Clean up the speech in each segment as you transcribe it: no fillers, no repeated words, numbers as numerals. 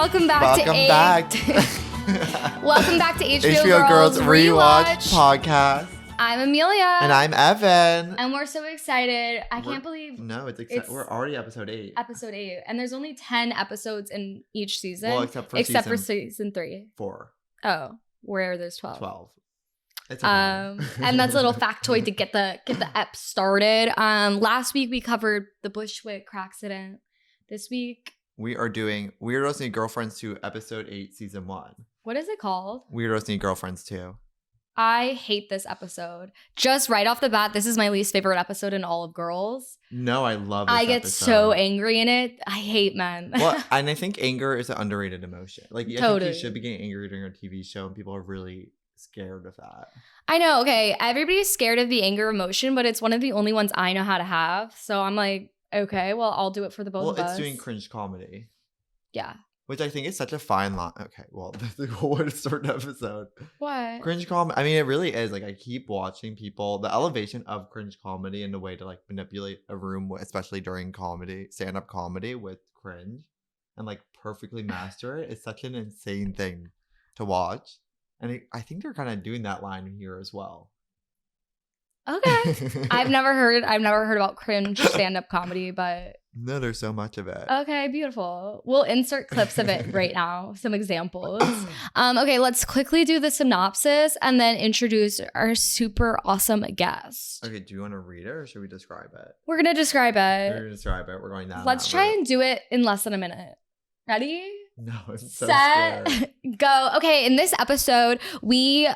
Welcome back Welcome back. Welcome back to HBO Girls Rewatch Podcast. I'm Amelia. And I'm Evan. And we're so excited. I can't believe No, it's exciting. We're already episode 8. Episode 8. And there's only 10 episodes in each season. Well, except for season 3. 4. Oh, where there's 12. 12. It's okay. And that's a little factoid to get the ep started. Last week we covered the Bushwick car accident. This week we are doing Weirdos Need Girlfriends 2, episode 8, season 1. What is it called? Weirdos Need Girlfriends 2. I hate this episode. Just right off the bat, this is my least favorite episode in all of Girls. No, I love this I get episode. so angry in it. I hate men. Well, and I think anger is an underrated emotion. Like, I Totally. think you should be getting angry during a TV show, and people are really scared of that. I know, okay. Everybody's scared of the anger emotion, but it's one of the only ones I know how to have. So I'm like, okay, well, I'll do it for the both of us. Well, it's doing cringe comedy. Yeah. Which I think is such a fine line. Okay, well, that's a whole way to start an episode. What? Cringe comedy. I mean, it really is. Like, I keep watching people. The elevation of cringe comedy and the way to, like, manipulate a room, especially during comedy, stand-up comedy with cringe, and, like, perfectly master it is such an insane thing to watch. And I think they're kind of doing that line here as well. Okay. I've never heard about cringe stand-up comedy, but No, there's so much of it. okay, beautiful. We'll insert clips of it right now, some examples. Okay, let's quickly do the synopsis and then introduce our super awesome guest. Okay, do you want to read it or should we describe it? We're gonna describe We're going it. to describe it. We're going down. Let's try and do it in less than a minute. Ready? No, it's so Set, scared. go. Okay, in this episode, we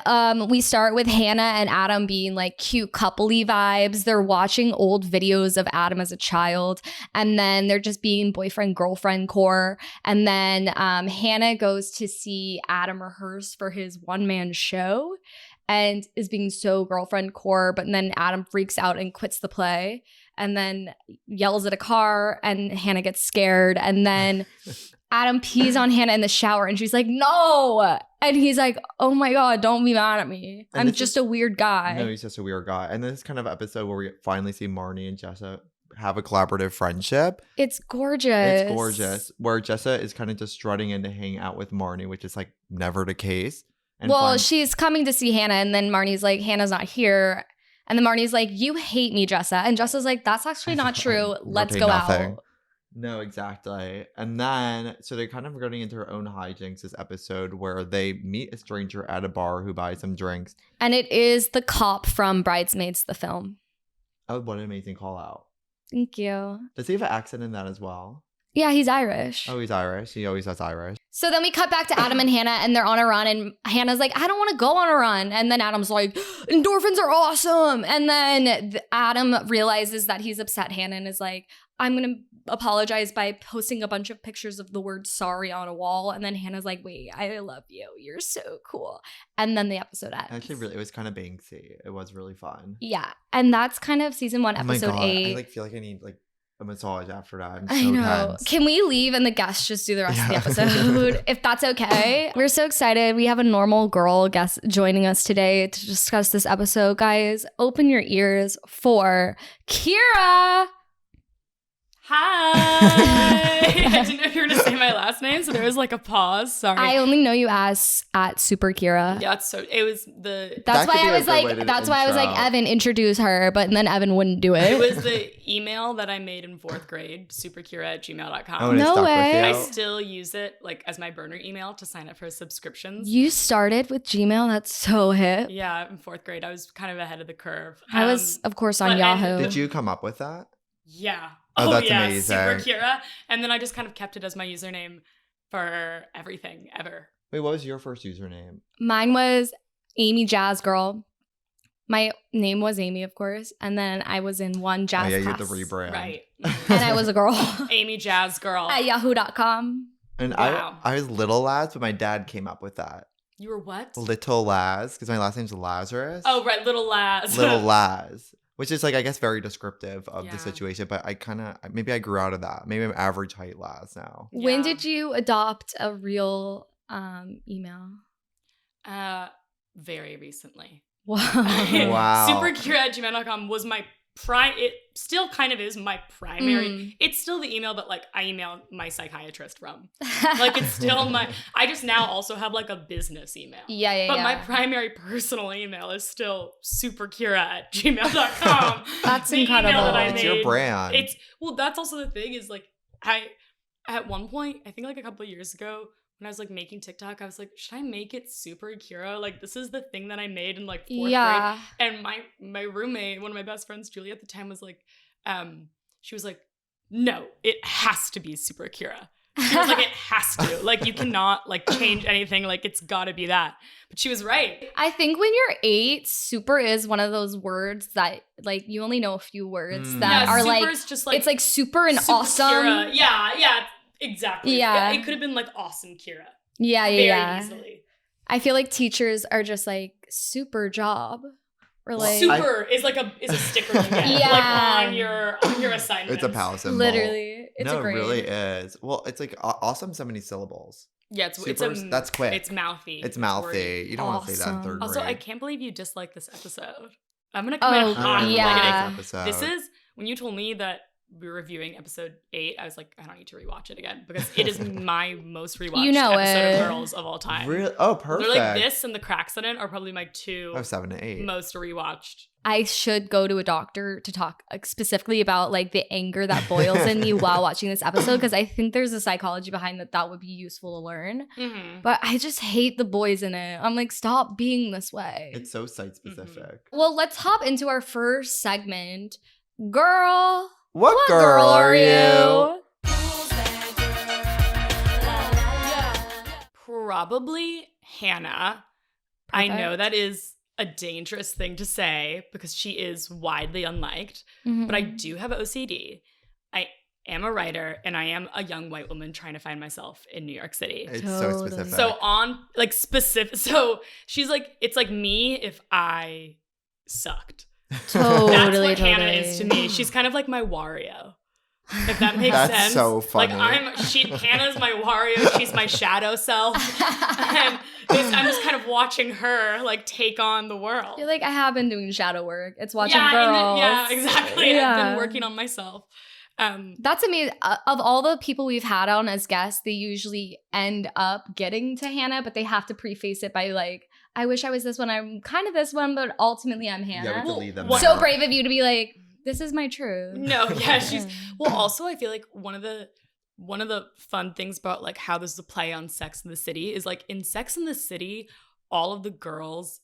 start with Hannah and Adam being like cute coupley vibes. They're watching old videos of Adam as a child, and then they're just being boyfriend-girlfriend core. And then Hannah goes to see Adam rehearse for his one-man show and is being so girlfriend core, but then Adam freaks out and quits the play and then yells at a car, and Hannah gets scared, and then Adam pees on Hannah in the shower and she's like, no. And he's like, oh my God, don't be mad at me. And I'm just a weird guy. No, he's just a weird guy. And this kind of episode where we finally see Marnie and Jessa have a collaborative friendship. It's gorgeous. It's gorgeous. Where Jessa is kind of just strutting in to hang out with Marnie, which is like never the case. And well, she's coming to see Hannah, and then Marnie's like, Hannah's not here. And then Marnie's like, you hate me, Jessa. And Jessa's like, that's actually not true. Let's go out. No, exactly. And then, so they're kind of getting into their own hijinks this episode where they meet a stranger at a bar who buys them drinks. And it is the cop from Bridesmaids, the film. Oh, what an amazing call out. Thank you. Does he have an accent in that as well? Yeah, he's Irish. Oh, he's Irish. He always has Irish. So then we cut back to Adam and Hannah, and they're on a run, and Hannah's like, I don't want to go on a run. And then Adam's like, endorphins are awesome. And then Adam realizes that he's upset Hannah and is like, I'm going to apologize by posting a bunch of pictures of the word sorry on a wall. And then Hannah's like, wait, I love you. You're so cool. And then the episode ends. Actually, it was kind of Banksy. It was really fun. Yeah. And that's kind of season 1, Oh my episode God. 8. I feel like I need a massage after that. I'm so I know. tense. Can we leave and the guests just do the rest of the episode? If that's okay. We're so excited. We have a normal girl guest joining us today to discuss this episode. Guys, open your ears for Keara. Hi. I didn't know if you were going to say my last name, so there was like a pause. Sorry. I only know you as at Super Keara. Yeah, so it was the. That's That why could be I a was good way like. to That's why I was like, intro. Evan, introduce her, but then Evan wouldn't do it. It was the email that I made in 4th grade, superkira@gmail.com. Oh, and it No stuck way. I with you? still use it like as my burner email to sign up for subscriptions. You started with Gmail. That's so hip. Yeah, in 4th grade, I was kind of ahead of the curve. I was, of course, on but Yahoo. Did you come up with that? Yeah. Oh, that's yeah, amazing. Super Keara. And then I just kind of kept it as my username for everything ever. Wait, what was your first username? Mine was Amy Jazz Girl. My name was Amy, of course. And then I was in one jazz Oh, yeah, you class. had the rebrand. Right. And I was a girl Amy Jazz Girl. at yahoo.com. And Wow. I was Little Laz, but my dad came up with that. You were what? Little Laz, because my last name's Lazarus. Oh, right. Little Laz. Little Laz. Which is like, I guess, very descriptive of Yeah. the situation, but I kind of, maybe I grew out of that. Maybe I'm average height Laz now. When Yeah. did you adopt a real email? Very recently. Wow. Wow. Superkira@gmail.com was my it still kind of is my primary. It's still the email that like I email my psychiatrist from. Like it's still I just now also have like a business email. But my primary personal email is still superkeara@gmail.com. That's incredible. It's your brand. That's also the thing is like at one point, I think like a couple of years ago, when I was like making TikTok, I was like, should I make it Super Keara? Like this is the thing that I made in like 4th grade. And my roommate, one of my best friends, Julie at the time, was like, she was like, no, it has to be Super Keara. She was like, it has to. Like you cannot like change anything. Like it's gotta be that. But she was right. I think when you're 8, super is one of those words that like you only know a few words that are like, just like, it's like super and super awesome. Keara. Yeah. Exactly. Yeah. It could have been like awesome Keara. Yeah. Very easily. I feel like teachers are just like super job. Or like super is a sticker you get like on your assignment. It's a power symbol. Literally. It really is. Well, it's like awesome so many syllables. Yeah, that's quick. It's mouthy. It's mouthy. You don't want to say that in 3rd grade. Also, I can't believe you dislike this episode. I'm gonna come in hot. This is when you told me that we were reviewing episode 8, I was like, I don't need to rewatch it again because it is my most rewatched episode of Girls of all time. Really? Oh, perfect. They're like this and The Crack Accident are probably my 2 7 to 8 most rewatched. I should go to a doctor to talk specifically about like the anger that boils in me while watching this episode because I think there's a psychology behind that would be useful to learn. But I just hate the boys in it. I'm like, stop being this way. It's so site specific. Well, let's hop into our first segment. Girl. What girl are you? Probably Hannah. Perfect. I know that is a dangerous thing to say because she is widely unliked, but I do have OCD. I am a writer and I am a young white woman trying to find myself in New York City. It's so specific. So on like specific, so she's like, it's like me if I sucked. Totally. That's what Hannah is to me. She's kind of like my Wario. If that makes sense. That's so funny. Like Hannah's my Wario. She's my shadow self. And I'm just kind of watching her like take on the world. You're like, I have been doing shadow work. It's watching girls. Yeah, exactly. Yeah. I've been working on myself. That's amazing. Of all the people we've had on as guests, they usually end up getting to Hannah, but they have to preface it by like, I wish I was this one. I'm kind of this one, but ultimately I'm Hannah. Yeah, we have to leave them so brave of you to be like, this is my truth. No, yeah, she's well. Also, I feel like one of the fun things about like how this is a play on Sex in the City is like in Sex in the City, all of the girls.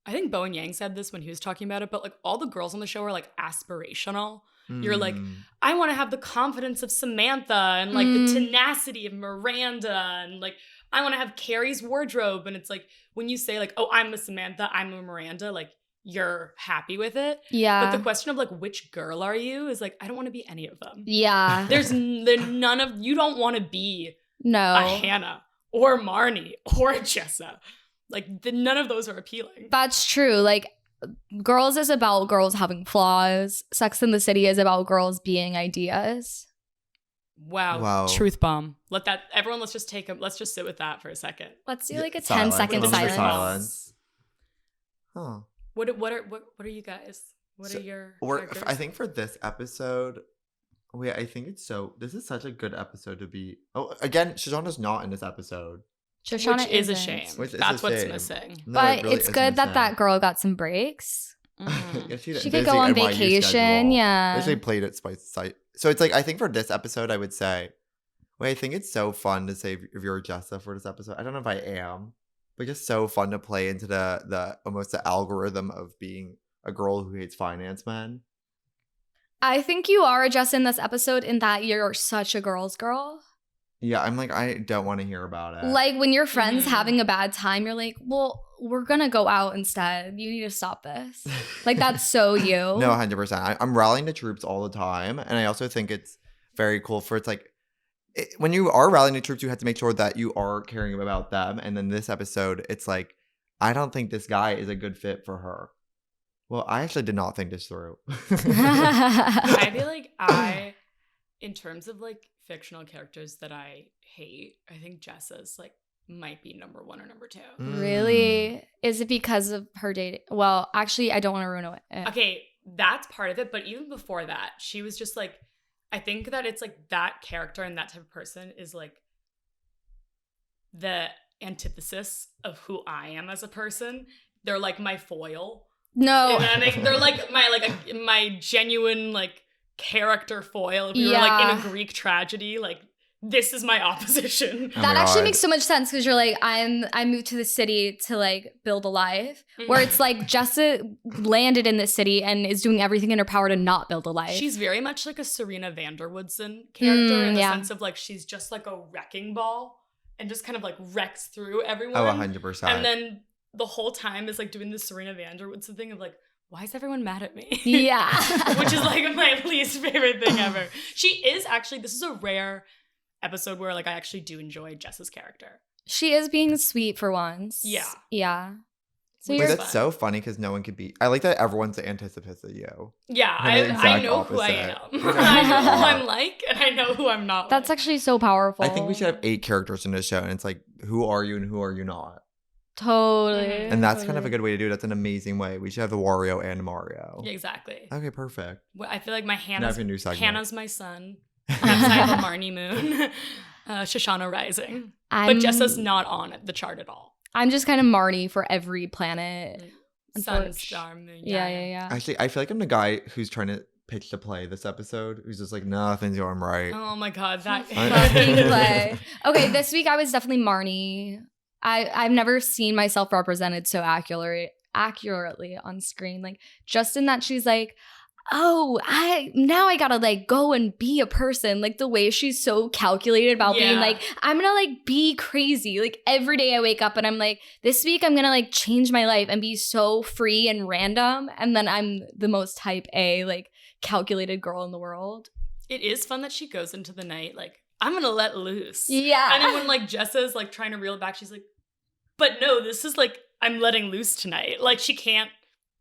I think Bowen Yang said this when he was talking about it, but like all the girls on the show are like aspirational. You're like, I want to have the confidence of Samantha and like the tenacity of Miranda and like I want to have Carrie's wardrobe. And it's like when you say like, oh, I'm a Samantha, I'm a Miranda, like you're happy with it. Yeah. But the question of like, which girl are you is like, I don't want to be any of them. Yeah. There's none of, you don't want to be a Hannah or Marnie or Jessa. Like none of those are appealing. That's true. Like Girls is about girls having flaws. Sex in the City is about girls being ideas. Wow. Truth bomb. Let's just sit with that for a second. Let's do like a 10-second silence. Huh. What are you guys? What are your characters? I think for this episode, I think this is such a good episode to be. Oh, again, Shoshana's not in this episode. Shoshana which is a shame. That's what's missing. No, but really it's good that girl got some breaks. Yeah, she could go on vacation. Schedule. Yeah. They played at Spice Site. So it's like, I think for this episode, I would say, I think it's so fun to say if you're Jessa for this episode. I don't know if I am, but just so fun to play into the almost the algorithm of being a girl who hates finance men. I think you are a Jessa in this episode in that you're such a girl's girl. Yeah, I'm like, I don't want to hear about it. Like when your friend's having a bad time, you're like, well, we're going to go out instead. You need to stop this. Like that's so you. No, 100%. I'm rallying the troops all the time. And I also think it's very cool when you are rallying the troops, you have to make sure that you are caring about them. And then this episode, it's like, I don't think this guy is a good fit for her. Well, I actually did not think this through. I feel like in terms of like fictional characters that I hate, I think Jessa's like might be number 1 or number 2. Really? Is it because of her dating? Well, actually, I don't want to ruin it. Okay, that's part of it. But even before that, she was just like, I think that it's like that character and that type of person is like the antithesis of who I am as a person. They're like my foil. No. They're like my genuine like character foil. If we were like in a Greek tragedy, like this is my opposition. Oh That my actually God. makes so much sense because you're like, I moved to the city to like build a life. Where it's like Jessa landed in this city and is doing everything in her power to not build a life. She's very much like a Serena Vanderwoodson character in the sense of like she's just like a wrecking ball and just kind of like wrecks through everyone. Oh, 100%. And then the whole time is like doing the Serena Vanderwoodson thing of like, why is everyone mad at me? Yeah. Which is like my least favorite thing ever. She is actually, this is a rare episode where like I actually do enjoy Jessa's character. She is being sweet for once. Yeah. Yeah. So Which Wait, is that's fun. so funny because no one could be. I like that everyone's the antithesis of you. Yeah, They're the I exact know who I opposite. am. I know who I'm like, and I know who I'm not. That's like. actually so powerful. I think we should have 8 characters in this show, and it's like, who are you and who are you not? Totally. Mhm. And that's kind of a good way to do it. That's an amazing way. We should have the Wario and Mario. Yeah, exactly. Okay, perfect. Well, I feel like my Now Hannah's, we have a new segment. Hannah's my sun. That's I have a Marnie moon. Shoshana rising. I'm, But Jessa's not on the chart at all. I'm just kind of Marnie for every planet. Sun, star, moon. Yeah. Actually, I feel like I'm the guy who's trying to pitch the play this episode, who's just like, nothing's going right. Oh my god, that Fucking play. Okay, this week I was definitely Marnie. I've never seen myself represented so accurately on screen. Like just in that she's like, oh, I gotta like go and be a person. Like the way she's so calculated about being like, I'm gonna like be crazy. Like every day I wake up and I'm like, this week I'm gonna like change my life and be so free and random. And then I'm the most type A, like calculated girl in the world. It is fun that she goes into the night like, I'm gonna let loose. Yeah. And then when like Jessa's like trying to reel it back, she's like, but no, this is like, I'm letting loose tonight. Like she can't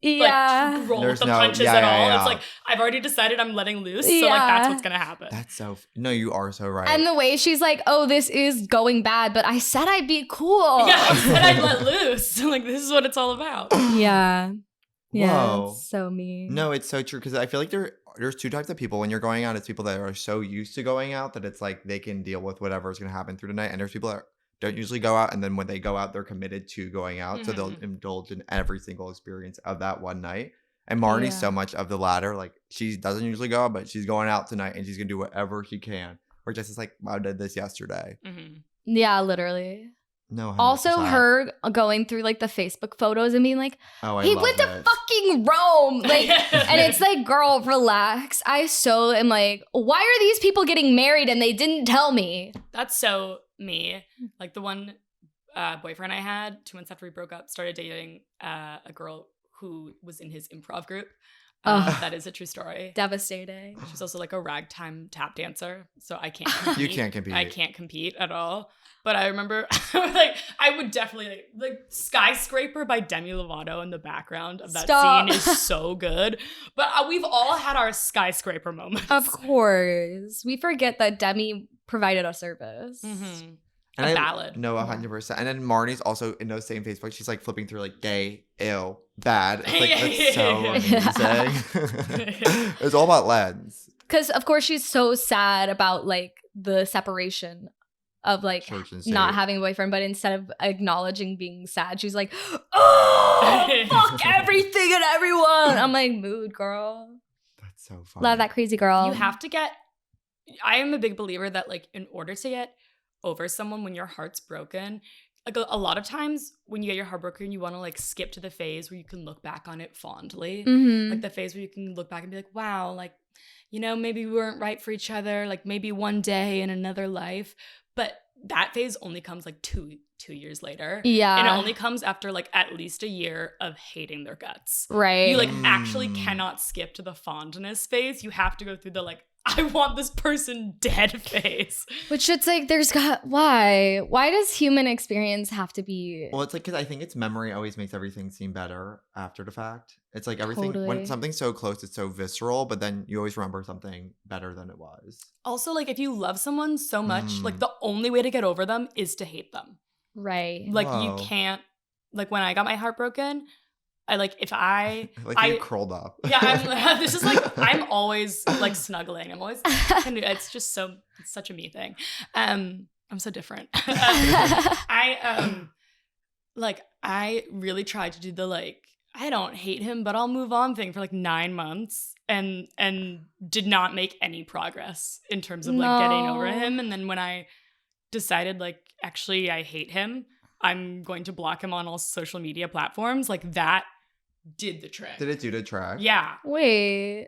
like roll There's with the no- punches yeah, at yeah, all. yeah. It's like, I've already decided I'm letting loose. So like that's what's gonna happen. That's so. No, you are so right. And the way she's like, oh, this is going bad, but I said I'd be cool. Yeah, I said I'd let loose. Like this is what it's all about. Yeah. Yeah. Whoa. It's so mean. No, it's so true because I feel like there's 2 types of people when you're going out. It's people that are so used to going out that it's like they can deal with whatever is going to happen through the night, and there's people that don't usually go out, and then when they go out, they're committed to going out, so they'll indulge in every single experience of that one night. And Marnie's so much of the latter. Like she doesn't usually go out, but she's going out tonight, and she's gonna do whatever she can. Or just like, I did this yesterday. Yeah, literally. No. 100%. Also, her going through like the Facebook photos and being like, Oh, I he love went to it. fucking Rome. Like, and it's like, girl, relax. I so am like, why are these people getting married and they didn't tell me? That's so me. Like the one boyfriend I had 2 months after we broke up started dating a girl who was in his improv group. That is a true story. Devastating. She's also like a ragtime tap dancer, so I can't compete. You can't compete. I can't compete at all. But I remember, like, I would definitely like "Skyscraper" by Demi Lovato in the background of that Stop. scene is so good. But we've all had our skyscraper moments. Of course. We forget that Demi provided a service. Mm-hmm. And A ballad. No, 100%. And then Marnie's also in those same Facebook. She's like flipping through like gay, ill, bad. It's like that's so amazing. It's all about lens. Because, of course, she's so sad about like the separation of like Church and not state. having a boyfriend, but instead of acknowledging being sad, she's like, oh, fuck everything and everyone. I'm like, mood, girl. That's so funny. Love that crazy girl. You have to get. I am a big believer that like in order to get over someone when your heart's broken, like a lot of times when you get your heart broken, you want to like skip to the phase where you can look back on it fondly. Mhm. Like the phase where you can look back and be like, wow, like, you know, maybe we weren't right for each other, like maybe one day in another life. But that phase only comes like two years later. Yeah. And it only comes after like at least a year of hating their guts. Right. You like actually cannot skip to the fondness phase. You have to go through the like, I want this person dead phase. Which it's like, why? Why does human experience have to be? Well, it's like because I think it's memory always makes everything seem better after the fact. It's like everything Totally. when something's so close, it's so visceral, but then you always remember something better than it was. Also, like if you love someone so much, like the only way to get over them is to hate them. Right. Like Whoa. you can't, like when I got my heart broken, I like if I you curled up. yeah, this is like I'm always like snuggling. I'm always it's just it's such a me thing. I'm so different. I really tried to do the like I don't hate him, but I'll move on thing for like 9 months and did not make any progress in terms of like getting over him. And then when I decided like actually I hate him, I'm going to block him on all social media platforms, like that did the trick. Did it do the trick? Yeah. Wait.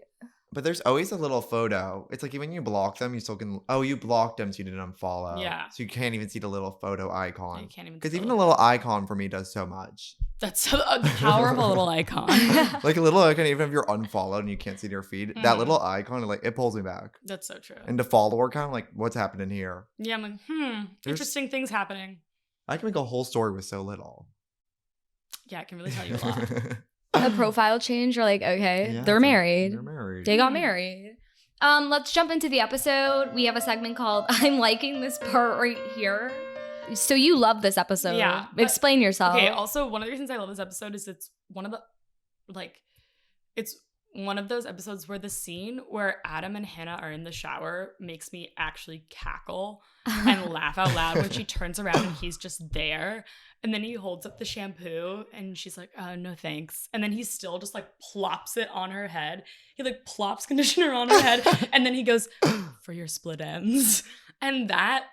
But there's always a little photo. It's like even you block them, you still can. Oh, you blocked them, so you didn't unfollow. Yeah. So you can't even see the little photo icon. You can't even. Because even a little icon for me does so much. That's the power of a little icon. Like a little icon, even if you're unfollowed and you can't see their feed, that little icon, like it pulls me back. That's so true. And the follower count, like what's happening here? Yeah, I'm like, interesting things happening. I can make a whole story with so little. Yeah, I can really tell you a lot. A profile change, you're like, okay, Yeah, they're married. They're married. They got married. Let's jump into the episode. We have a segment called I'm liking this part right here. So you love this episode. Yeah. Explain yourself. Okay, also one of the reasons I love this episode is it's one of those episodes where the scene where Adam and Hannah are in the shower makes me actually cackle and laugh out loud when she turns around and he's just there. And then he holds up the shampoo and she's like, no thanks. And then he still just like plops it on her head. He like plops conditioner on her head. And then he goes, for your split ends. And that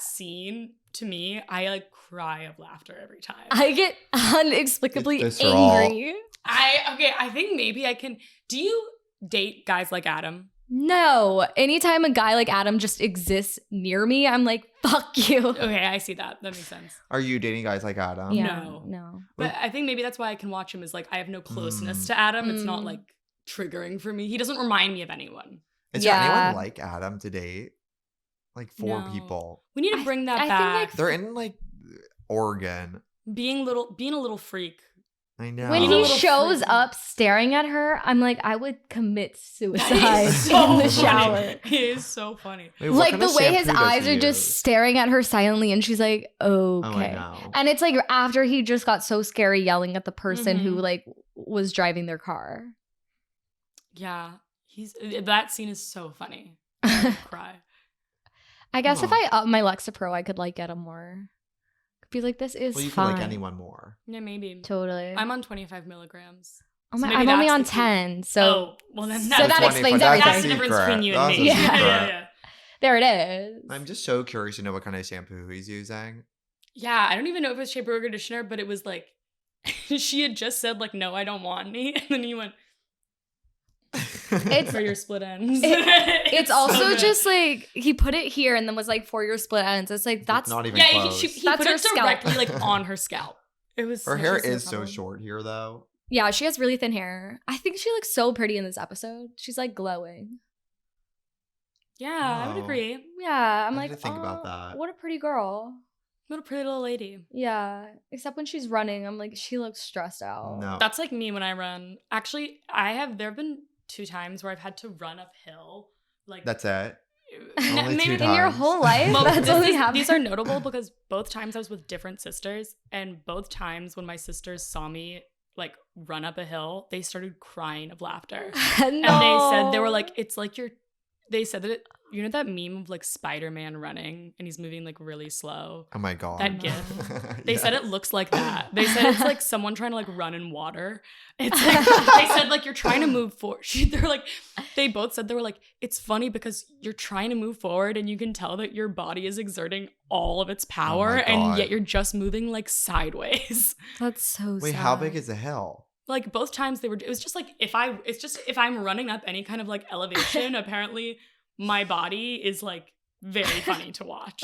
scene, to me, I like cry of laughter every time. I get inexplicably It's visceral. angry. I think maybe I can. Do you date guys like Adam? No. Anytime a guy like Adam just exists near me, I'm like, fuck you. Okay, I see that. That makes sense. Are you dating guys like Adam? Yeah, no. But I think maybe that's why I can watch him is like I have no closeness to Adam. It's not like triggering for me. He doesn't remind me of anyone. Is there anyone like Adam to date? Like 4 No. people. We need to bring that I think, back. like, They're in like Oregon. being a little freak. I know. When a he little shows freaky. up staring at her, I'm like, I would commit suicide He's so in the funny. shower. He is so funny. Wait, what Like kind the of way his shampoo does eyes he are just use? staring at her silently, and she's like, okay. Oh, I know. And it's like after he just got so scary yelling at the person who Mhm. like was driving their car. Yeah, that scene is so funny. I could cry. I guess if Huh. I up my Lexapro, I could like get him more. Could be like, this is Well, you fine. can like anyone more. Yeah, maybe. Totally. I'm on 25 milligrams. oh so my, maybe I'm only that's on the key. 10. So Oh, well then so that's that 20, explains but that's everything. That's the difference secret. between you and That's me. a Yeah. secret. there it is. I'm just so curious to know what kind of shampoo he's using. Yeah, I don't even know if it was shampoo or conditioner, but it was like she had just said like, no, I don't want any, and then he went It's for your split ends. it's so also good. just like he put it here and then was like for your split ends. It's like that's not even yeah. close. He That's put her it scalp. directly like on her scalp. It was Her such hair a is so problem. short here though. yeah, she has really thin hair. I think she looks so pretty in this episode. She's like glowing. Yeah, I would Wow. agree. Yeah, I'm I like, didn't think about that. What a pretty girl. What a pretty little lady. Yeah, except when she's running, I'm like, she looks stressed out. No. That's like me when I run. Actually, there have been 2 times where I've had to run uphill. Like That's it. maybe Only 2 In your times. whole life, Well, that's only happened. these are notable because both times I was with different sisters, and both times when my sisters saw me like run up a hill, they started crying of laughter. no. And they said they were like, it's like they said that you know that meme of like Spider-Man running and he's moving like really slow. Oh my god. That no. gif. They said it Yes. looks like that. They said it's like someone trying to like run in water. It's like they said like you're trying to move forward. They both said they were like, it's funny because you're trying to move forward and you can tell that your body is exerting all of its power and God. yet you're just moving like sideways. That's so Wait, sad. how big is the hill? Like both times it was just like if I'm running up any kind of like elevation, apparently my body is like very funny to watch.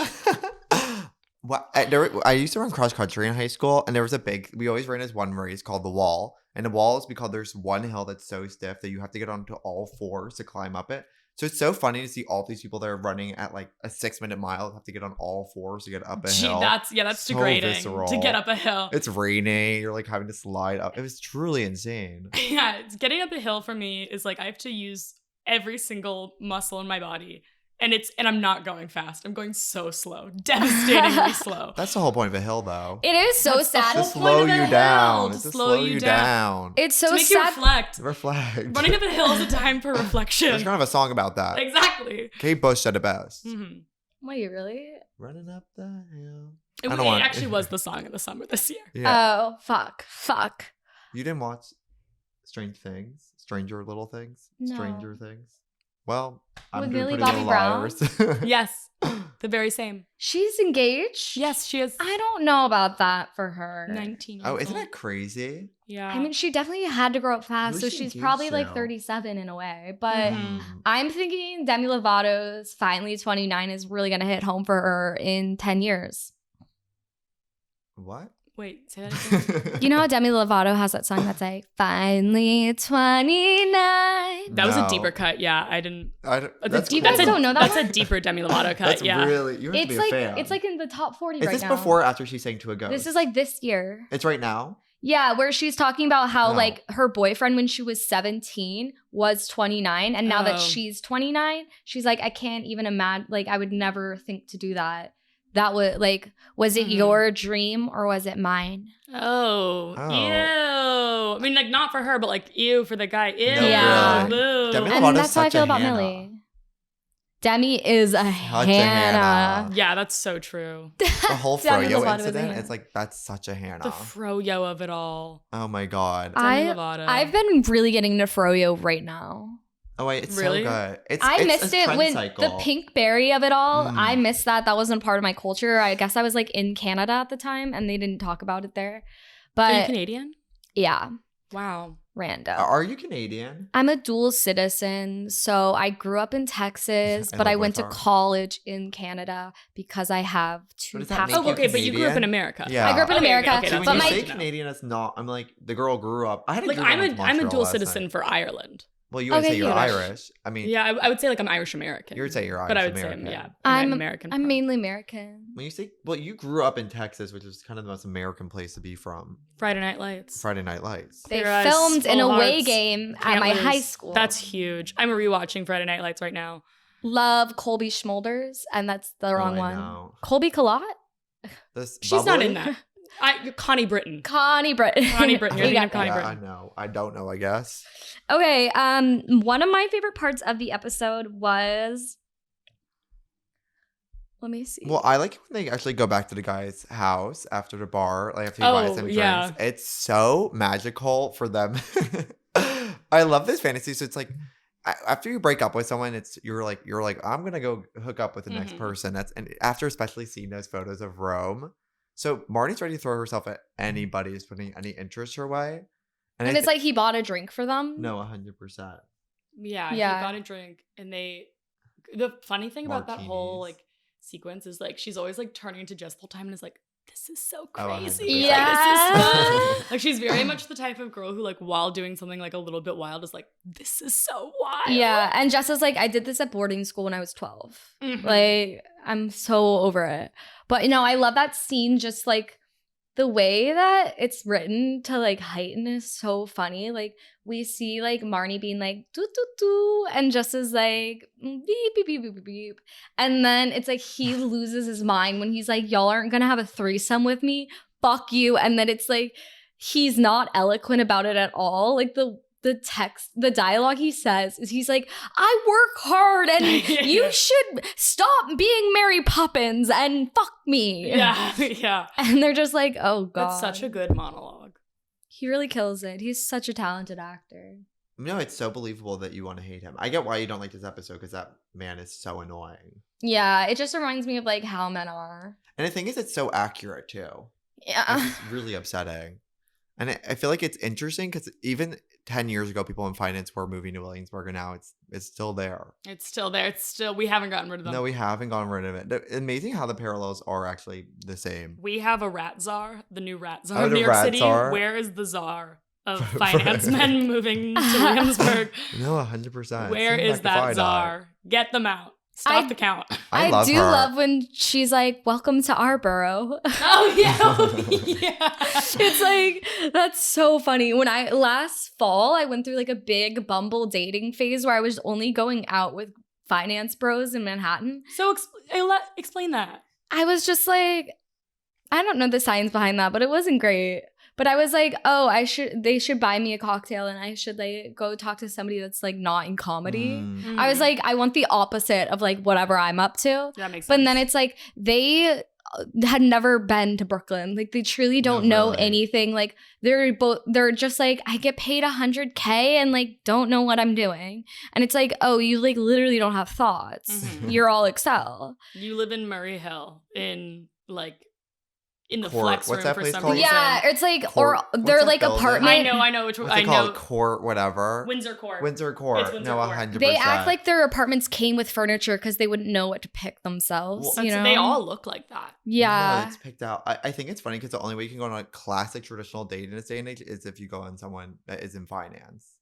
Well, I used to run cross country in high school, and there was we always ran this one race called the wall. And the wall is because there's one hill that's so stiff that you have to get onto all 4s to climb up it. So it's so funny to see all these people that are running at like a 6-minute mile have to get on all 4s to get up a hill. That's So degrading visceral. to get up a hill. It's raining. You're like having to slide up. It was truly insane. Yeah, getting up a hill for me is like I have to use every single muscle in my body And I'm not going fast. I'm going so slow. Devastatingly slow. That's the whole point of a hill, though. It is so That's the sad. whole To point slow of a you hill, down. to It's to slow slow you you down. down. It's so To make you sad. reflect. Reflect. Running up a hill is a time for reflection. There's kind of a song about that. Exactly. Kate Bush said it best. Mhm. Wait, really? Running up the hill. It, I don't it want- actually was the song of the summer this year. Yeah. Oh, fuck. You didn't watch Stranger Little Things? No. Stranger Things? Well, I'm With doing Millie Pretty Bobby Little Liars. Yes. The very same. She's engaged? Yes, she is I don't know about that for her. 19 years Oh, isn't old. that crazy? Yeah. I mean, she definitely had to grow up fast, Who's so she she's engaged probably like to? 37 in a way. But Mhm. I'm thinking Demi Lovato's Finally 29 is really going to hit home for her in 10 years. What? Wait, say that again. You know how Demi Lovato has that song that's like, Finally 29? That was a No. deeper cut. Yeah, I didn't. That's You guys cool. don't know that That's one? a deeper Demi Lovato cut. That's yeah. really, you have to be a fan. It's like in the top 40 Is right this now. before or after she sang To a Ghost? This is like this year. It's right now? Yeah, where she's talking about how Oh. like her boyfriend when she was 17 was 29, and now that Oh. she's 29, she's like, I can't even imagine. Like, I would never think to do that. That would like, was it Mhm. your dream or was it mine? Oh, Oh. ew. I mean, like, not for her, but like, ew for the guy. Ew. No, Yeah. Boo. Demi And Lovato's that's how I such a feel about Hannah. Millie. Demi is a Such a Hannah. Hannah. Yeah, that's so true. The whole Demi Froyo Lovato is a incident, Hannah. it's like, that's such a Hannah. The froyo of it all. Oh my God. Demi Lovato. I've been really getting into Froyo right now. Oh wait, it's Really? so good. I it's missed a it trend when cycle. the pink berry of it all. Mm. I missed that. That wasn't part of my culture. I guess I was like in Canada at the time and they didn't talk about it there. Are you But Canadian? yeah, Wow. random. Are you Canadian? I'm a dual citizen. So I grew up in Texas, I but I love went to both are. college in Canada because I have two What does that make passports. Oh, okay, but you grew up in Canadian? America. Yeah. I grew up in Okay, America, okay, So that's but when my you say good to know. Canadian, it's not. I'm like, the girl grew up. I had a Like, girl I'm went a to I'm a Montreal dual last citizen night. for Ireland. Well, you would Okay, say you're English. Irish. I mean, Yeah, I would say like I'm Irish American. you would say you're Irish but I would American. say yeah, I'm American. I'm mainly American. When you say, well, you grew up in Texas, which is kind of the most American place to be from. Friday Night Lights. Friday Night Lights. They Clear eyes, filmed an full away hearts, game at can't my lose. high school. That's huge. I'm rewatching Friday Night Lights right now. Love Colby Schmolders, and that's the wrong I one. know. Colby Collot? This She's not in bubbly? that. Connie Britton. Connie Britton. Connie Britton, you're You thinking got of Connie that. Yeah, I Britton. know. I don't know, I guess. Okay, one of my favorite parts of the episode was. Let me see. Well, I like it when they actually go back to the guy's house after the bar, like after he buys them yeah. drinks. It's so magical for them. I love this fantasy. So it's like after you break up with someone, you're like I'm gonna go hook up with the next Mhm. person. And after especially seeing those photos of Rome, so Marnie's ready to throw herself at anybody who's putting any interest her way. and it's like he bought a drink for them. no, 100%. Yeah, Yeah. he got a drink, and they. The funny thing about that whole Martinis. like sequence is like she's always like turning to Jess the whole time and is like, "This is so Oh, crazy." 100%. Like, this is Yeah. fun. Like she's very much the type of girl who like while doing something like a little bit wild is like, "This is so wild." Yeah, and Jessa's like, I did this at boarding school when I was 12. Mhm. Like, I'm so over it. But, you know, I love that scene, just like the way that it's written to like heighten is so funny. Like, we see like Marnie being like, doo doo doo, and Jessa's like, beep, beep, beep, beep, beep, beep. And then it's like he loses his mind when he's like, y'all aren't gonna have a threesome with me. Fuck you. And then it's like, he's not eloquent about it at all. Like, the text, the dialogue he says is he's like, I work hard and you should stop being Mary Poppins and fuck me. yeah, yeah. And they're just like, oh God. That's such a good monologue. He really kills it. He's such a talented actor. No, it's so believable that you want to hate him. I get why you don't like this episode because that man is so annoying. Yeah, it just reminds me of like how men are. And the thing is, it's so accurate too. Yeah. It's really upsetting. And I feel like it's interesting because even 10 years ago, people in finance were moving to Williamsburg, and now it's still there. It's still there. It's still we haven't gotten rid of them. No, we haven't gotten rid of it. Amazing how the parallels are actually the same. We have a rat czar, the new rat czar Oh, of the New York rat City. czar? Where is the czar of finance men moving to Williamsburg? No, 100%. Where Send is back the that Fi-Dot. czar? Get them out. Stop the count. I love do her. love when she's like, welcome to our borough. Oh yeah, yeah. It's like, that's so funny. When last fall, I went through like a big Bumble dating phase where I was only going out with finance bros in Manhattan. So explain that. I was just like, I don't know the science behind that, but it wasn't great. But I was like, oh, they should buy me a cocktail and I should like go talk to somebody that's like not in comedy. I was like, I want the opposite of like whatever I'm up to. That makes sense. But then it's like they had never been to Brooklyn. Like they truly don't know anything. Like they're just like, I get paid $100K and like don't know what I'm doing. And it's like, oh, you like literally don't have thoughts. You're all Excel. You live in Murray Hill in like in the Court. flex What's room that for place some called? reason. Yeah, it's like, Court. or they're What's like that building? apartment. I know which one. What's I it know. called? Court, whatever. Windsor Court. Windsor Court. It's Windsor No, Court. 100%. They act like their apartments came with furniture because they wouldn't know what to pick themselves. Well, you know, They all look like that. yeah. No, it's picked out. I think it's funny because the only way you can go on a classic traditional date in this day and age is if you go on someone that is in finance.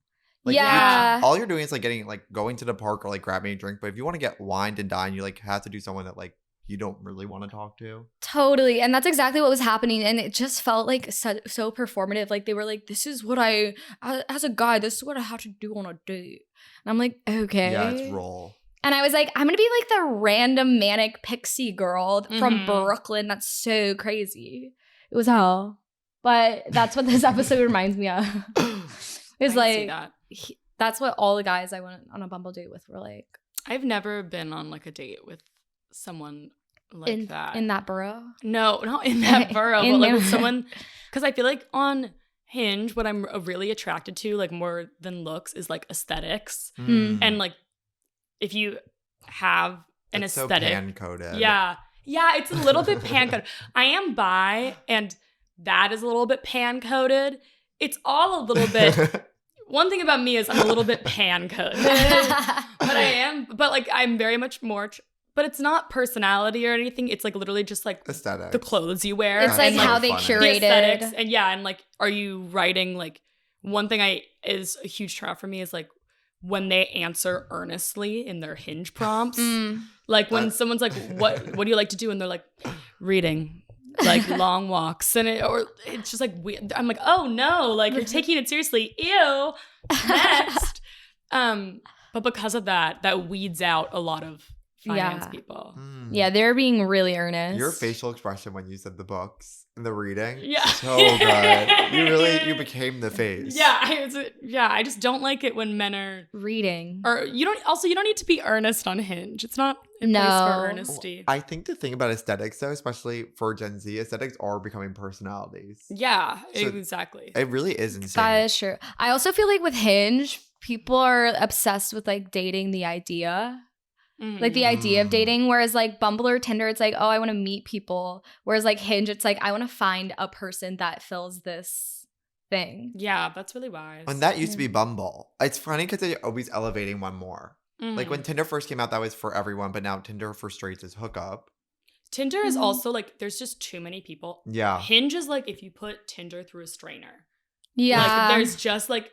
Like, Yeah. all you're doing is like going to the park or like grabbing a drink. But if you want to get wined and dine, you like have to do someone that like you don't really want to talk to. Totally. And that's exactly what was happening. And it just felt like so performative. Like they were like, this is what as a guy, this is what I have to do on a date. And I'm like, okay. Yeah, it's roll. And I was like, I'm going to be like the random manic pixie girl from Brooklyn. That's so crazy. It was hell. But that's what this episode reminds me of. It's like, that's what all the guys I went on a Bumble date with were like. I've never been on like a date with someone like that. In that borough? No, not in that borough, but like with someone, because I feel like on Hinge, what I'm really attracted to, like more than looks, is like aesthetics. And like if you have an aesthetic. So pan-coded. Yeah, it's a little bit pan-coded. I am bi, and that is a little bit pan-coded. It's all a little bit. One thing about me is I'm a little bit pan-coded. But like I'm very much more. But it's not personality or anything. It's like literally just like aesthetics. The clothes you wear. It's like how they curated. The aesthetics. And yeah, and like, are you writing like, one thing is a huge turn off for me is like when they answer earnestly in their Hinge prompts. Like when someone's like, what do you like to do? And they're like, reading, like long walks. And it's just like, weird. I'm like, oh no, like you're taking it seriously. Ew. Next. But because of that weeds out a lot of finance people. Yeah, they're being really earnest. Your facial expression when you said the books and the reading, so good. You became the face. Yeah, I just don't like it when men are reading. Or you don't need to be earnest on Hinge. It's not a place for earnesty. I think the thing about aesthetics though, especially for Gen Z, aesthetics are becoming personalities. Yeah, so exactly. It really is insane. That is true. I also feel like with Hinge, people are obsessed with like dating the idea. Like the idea of dating, whereas like Bumble or Tinder, it's like, oh, I want to meet people. Whereas like Hinge, it's like, I want to find a person that fills this thing. Yeah, that's really wise. And that used to be Bumble. It's funny because they're always elevating one more. Like when Tinder first came out, that was for everyone, but now Tinder for straights is hookup. Tinder is also like, there's just too many people. Yeah. Hinge is like if you put Tinder through a strainer. Yeah. Like there's just like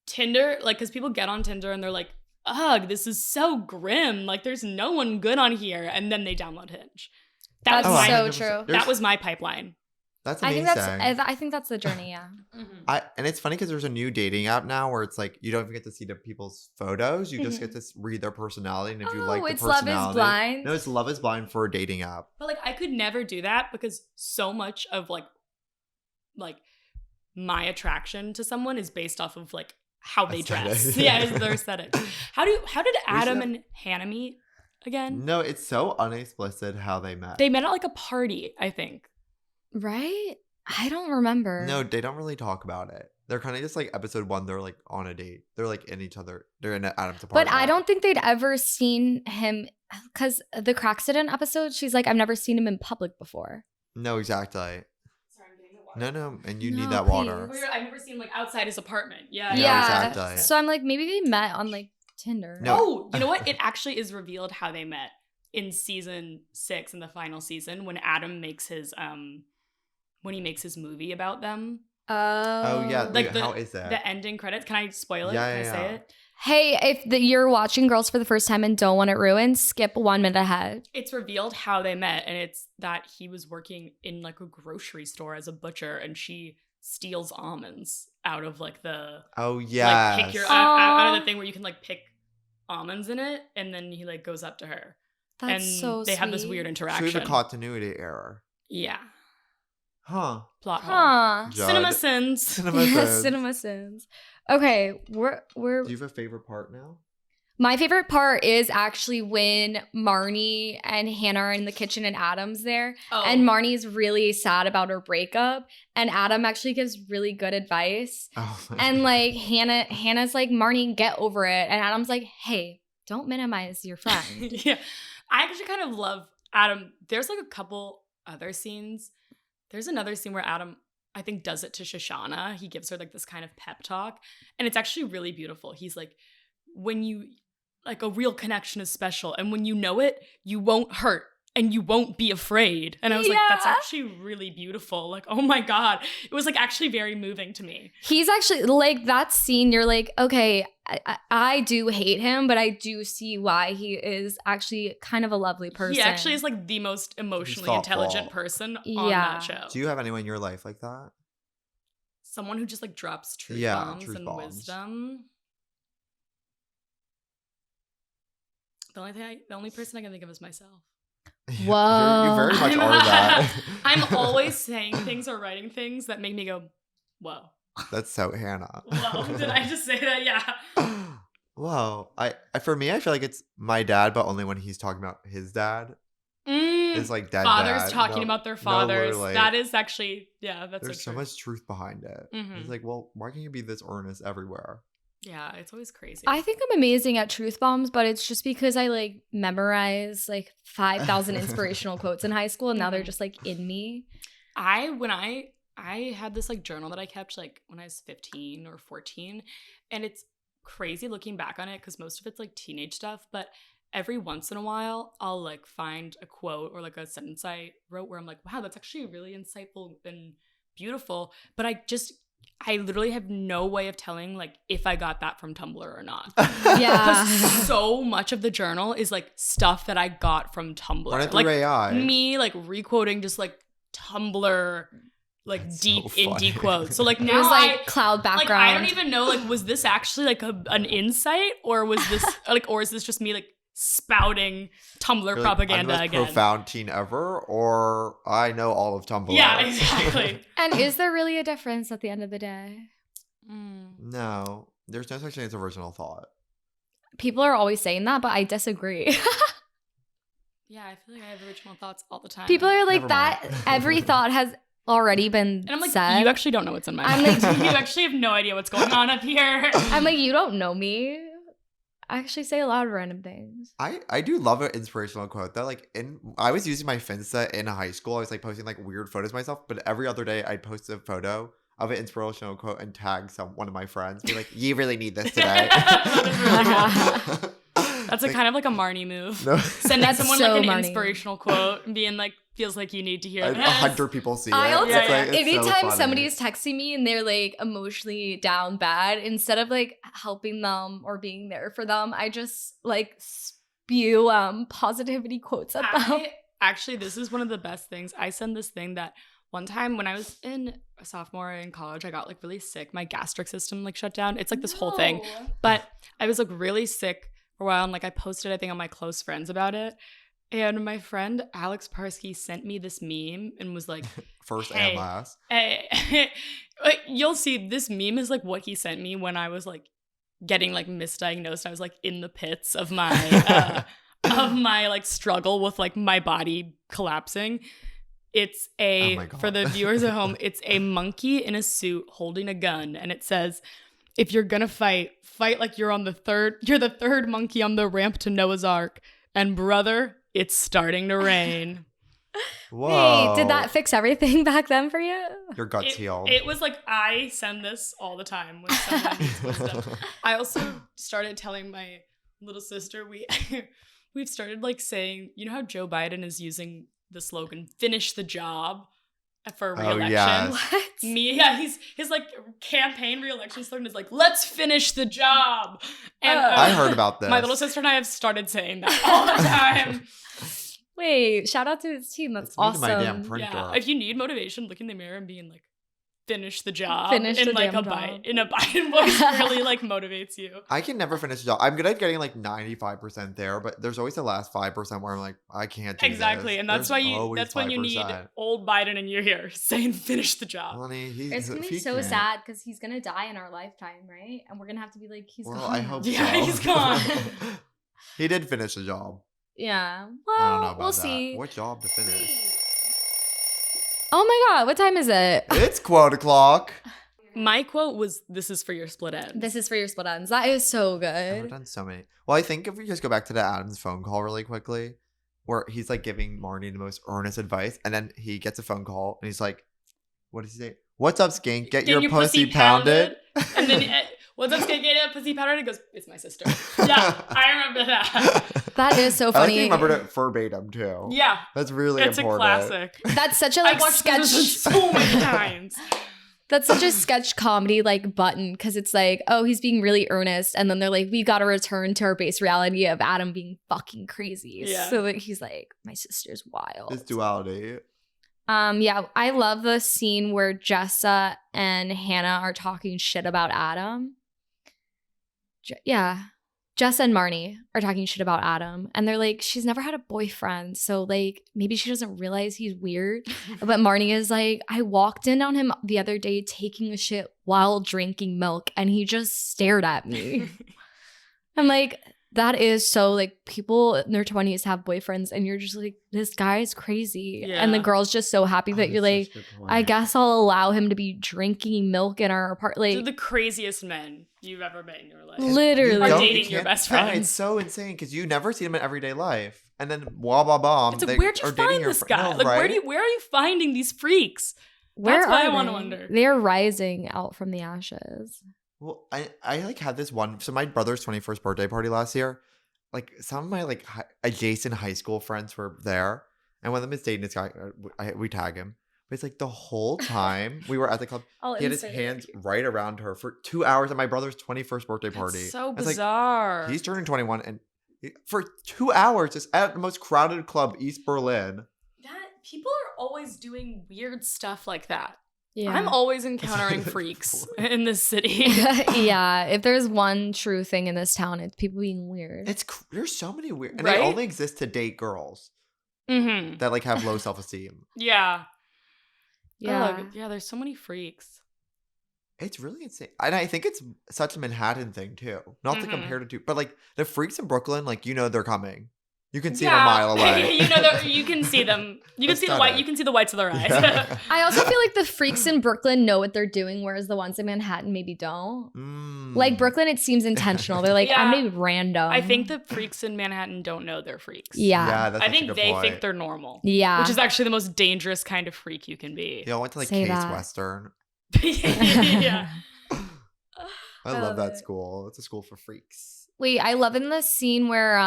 Tinder, like because people get on Tinder and they're like, ugh, this is so grim. Like, there's no one good on here. And then they download Hinge. That's so true. That was my pipeline. That's amazing. I think that's the journey, yeah. And it's funny because there's a new dating app now where it's like, you don't even get to see the people's photos. You just get to read their personality. And if you like the personality. Love is Blind? No, it's Love is Blind for a dating app. But, like, I could never do that because so much of, like my attraction to someone is based off of, like, how they dress. Yeah, it's their aesthetic. How did Adam and Hannah meet again? No, it's so unexplicit how they met. They met at like a party, I think. Right? I don't remember. No, they don't really talk about it. They're kind of just like episode 1, they're like on a date. They're like in each other. They're in Adam's apartment. But I don't think they'd ever seen him because the Cracksidon episode, she's like, I've never seen him in public before. No, exactly. No, and you need that please. water. I've never seen him like outside his apartment. Yeah, exactly. So I'm like, maybe they met on like Tinder. No. Oh, you know what? It actually is revealed how they met in season 6, in the final season, when Adam makes his movie about them. Oh yeah. Like how is that? The ending credits. Can I spoil it? Yeah, Can I say it? Hey, if you're watching Girls for the first time and don't want it ruined, skip 1 minute ahead. It's revealed how they met, and it's that he was working in like a grocery store as a butcher, and she steals almonds out of like the like pick your out of the thing where you can like pick almonds in it, and then he like goes up to her. That's and so they have this sweet. weird She interaction. was a continuity error. Yeah. Huh. Plot hole. Huh. Judd. Cinema sins. Cinema sins. Cinema sins. Okay, we're Do you have a favorite part now? my favorite part is actually when Marnie and Hannah are in the kitchen and Adam's there. Oh. And Marnie's really sad about her breakup. And Adam actually gives really good advice. Oh my And God. like Hannah's like, Marnie, get over it. And Adam's like, hey, don't minimize your friend. Yeah. I actually kind of love Adam. There's like a couple other scenes. There's another scene where Adam, I think, does it to Shoshana. He gives her like this kind of pep talk. And it's actually really beautiful. He's like, when you, like a real connection is special. And when you know it, you won't hurt and you won't be afraid. And I was like, that's Yeah. actually really beautiful. Like, oh my God. It was like actually very moving to me. He's actually like that scene. You're like, okay, I do hate him, but I do see why he is actually kind of a lovely person. He actually is like the most emotionally thoughtful. intelligent person on Yeah. that show. Do you have anyone in your life like that? Someone who just like drops truth Yeah, bombs truth and bombs. wisdom. The only person I can think of is myself. Whoa. You very much are that. I'm always saying things or writing things that make me go, whoa. That's so Hannah. Whoa. Did I just say that? Yeah. Whoa. For me, I feel like it's my dad, but only when he's talking about his dad. It's like dead Fathers dad. talking No- about their no, fathers. we're like- That is actually, yeah, that's There's so true. much truth behind it. Mhm. It's like, well, why can't you be this earnest everywhere? Yeah, it's always crazy. I think I'm amazing at truth bombs, but it's just because I like memorize like 5,000 inspirational quotes in high school, and now they're just like in me. When I had this like journal that I kept like when I was 15 or 14, and it's crazy looking back on it because most of it's like teenage stuff, but every once in a while I'll like find a quote or like a sentence I wrote where I'm like, wow, that's actually really insightful and beautiful, but I literally have no way of telling like if I got that from Tumblr or not. Yeah. Because so much of the journal is like stuff that I got from Tumblr. Run it Like through AI. me like requoting just like Tumblr like That's deep so indie funny. quotes. So like It now was like cloud like background. I don't even know like was this actually like an insight or was this like or is this just me like spouting Tumblr You're like, propaganda I'm the most again? profound teen ever, or I know all of Tumblr. Yeah, exactly. And is there really a difference at the end of the day? No, there's no such thing as original thought. People are always saying that, but I disagree. Yeah, I feel like I have original thoughts all the time. People are like Never that. mind. Every thought has already been and I'm like, said. you actually don't know what's in my I'm mind. like- you actually have no idea what's going on up here. I'm like, you don't know me. I actually say a lot of random things. I do love an inspirational quote though. Like I was using my Finsta in high school. I was like posting like weird photos of myself, but every other day I'd post a photo of an inspirational quote and tag one of my friends. Be like, you really need this today. That is really good. That's Like, kind of like a Marnie move. no. Sending That's someone so like an Marnie. inspirational quote and being like, feels like you need to hear this. 100 people see it. I also, Yeah, yeah. It's so anytime funny. somebody is texting me and they're like emotionally down bad, instead of like helping them or being there for them, I just like spew positivity quotes at them. Actually, this is one of the best things. I send this thing that one time when I was in a sophomore in college, I got like really sick. My gastric system like shut down. It's like this whole thing. But I was like really sick for a while, and like I posted, I think, on my close friends about it. And my friend Alex Parsky sent me this meme and was like, First Hey. and last. hey, you'll see this meme is like what he sent me when I was like getting like misdiagnosed. I was like in the pits of my like struggle with like my body collapsing. It's Oh my God. for the viewers at home, it's a monkey in a suit holding a gun, and it says, if you're gonna fight like you're the third monkey on the ramp to Noah's Ark, and brother, it's starting to rain. Whoa. Wait, did that fix everything back then for you? Your guts healed. It was like, I send this all the time when someone needs wisdom. I also started telling my little sister, we've started like saying, you know how Joe Biden is using the slogan, finish the job for re-election? yes. What? His like campaign re-election slogan is like, let's finish the job. And I heard about this. my little sister and I have started saying that all the time. Wait, shout out to his team. That's It's me to awesome. my damn printer. Yeah, if you need motivation, look in the mirror and being like, finish the job Finish in the like damn a job. in a Biden voice really like motivates you. I can never finish a job. I'm good at getting like 95% there, but there's always the last 5% where I'm like, I can't do Exactly. this. And that's There's why always that's when you need 5%. old Biden in your ear saying finish the job. Honey, It's gonna if be he so can't- sad because he's gonna die in our lifetime, right? And we're gonna have to be like, he's Well, gone. I now. hope Yeah, so. he's gone. He did finish the job. Yeah. I don't know Well, about we'll that. see. What job to finish? Oh my god, what time is it? It's quote o'clock. My quote was, "This is for your split ends." This is for your split ends. That is so I've good. done so many. Well, I think if we just go back to the Adam's phone call really quickly, where he's like giving Marnie the most earnest advice, and then he gets a phone call and he's like, "What does he say? What's up, skink? Get your pussy pounded." And then, what's up, skink? Get your pussy pounded? He goes, "It's my sister." Yeah, I remember that. That is so I like funny. you remembered it verbatim too. Yeah, That's really it's important. a classic. That's such a I like watched sketch. this so many times. That's such a sketch comedy like button because it's like, oh, he's being really earnest, and then they're like, we got to return to our base reality of Adam being fucking crazy. Yeah. So like, he's like, my sister's wild. This duality. Yeah, I love the scene where Jessa and Hannah are talking shit about Adam. Jessa and Marnie are talking shit about Adam, and they're like, she's never had a boyfriend, so like maybe she doesn't realize he's weird. But Marnie is like, I walked in on him the other day taking a shit while drinking milk, and he just stared at me. I'm like, that is so like people in their 20s have boyfriends, and you're just like, this guy is crazy. Yeah. And the girl's just so happy that you're like, I guess I'll allow him to be drinking milk in our apartment. They're Like, the craziest men you've ever met in your life. literally. Are don't- dating you your can't- best friends. It's so insane because you never see them in everyday life, and then blah blah blah. It's like, where'd you find this guy? Like, where are you finding these freaks? Where That's what are I want to they? wonder. They're rising out from the ashes. Well, I like had this one. So my brother's 21st birthday party last year. Like some of my like adjacent high school friends were there, and one of them is dating this guy. We tag him, but it's like the whole time we were at the club, he had his hands right around her for 2 hours at my brother's 21st birthday party. It's so It's like, bizarre. he's turning 21, and for 2 hours just at the most crowded club, East Berlin. People are always doing weird stuff like that. Yeah. I'm always encountering freaks in this city. Yeah. If there's one true thing in this town, it's people being weird. There's so many weird, and Right? they only exist to date girls Mm-hmm. that like have low self-esteem. Yeah. Yeah. Oh, yeah, there's so many freaks. It's really insane. And I think it's such a Manhattan thing too. Not to Mhm. compare to, but like the freaks in Brooklyn, like they're coming. You can see them a mile away. You can see them. You can That's see the stunning. you can see the whites of their eyes. Yeah. I also feel like the freaks in Brooklyn know what they're doing, whereas the ones in Manhattan maybe don't. Mm. Like Brooklyn, it seems intentional. They're like, Yeah. I'm gonna be random. I think the freaks in Manhattan don't know they're freaks. Yeah. That's I such a think good they point. think they're normal. Yeah. Which is actually the most dangerous kind of freak you can be. They all went to like Say Case that. Western. Yeah. I I love love that it. school. It's a school for freaks. Wait, I love in the scene where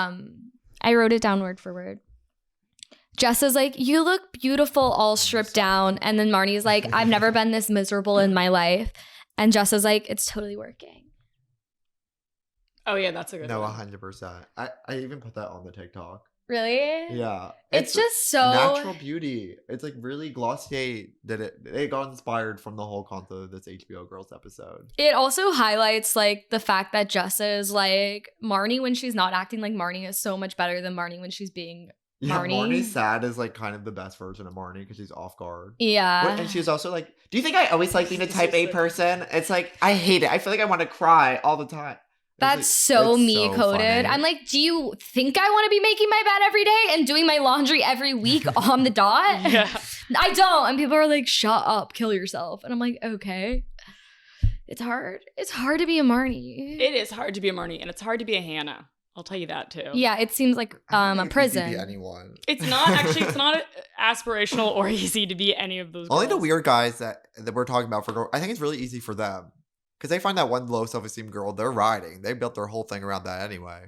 I wrote it down word for word. Jessa's like, you look beautiful all stripped down. And then Marnie's like, I've never been this miserable in my life. And Jessa's like, it's totally working. Oh yeah, that's a good No, one. 100%. I even put that on the TikTok. Really? Yeah. It's just so natural beauty. It's like really Glossier did it. It got inspired from the whole concept of this HBO Girls episode. It also highlights like the fact that Jessa is like Marnie when she's not acting like Marnie is so much better than Marnie when she's being Yeah, Marnie. Marnie's sad is like kind of the best version of Marnie because she's off guard. yeah. And she's also like, do you think I always like being a type A person? It's like, I hate it. I feel like I want to cry all the time. That's so me coded. I'm like, do you think I want to be making my bed every day and doing my laundry every week on the dot? Yeah. I don't. And people are like, shut up, kill yourself. And I'm like, okay. It's hard. It's hard to be a Marnie. It is hard to be a Marnie, and it's hard to be a Hannah. I'll tell you that too. Yeah, it seems like a prison. Anyone. It's not actually. It's not aspirational or easy to be any of those. Only the girls. weird guys that we're talking about for girls. I think it's really easy for them because they find that one low self-esteem girl they're riding. They built their whole thing around that anyway.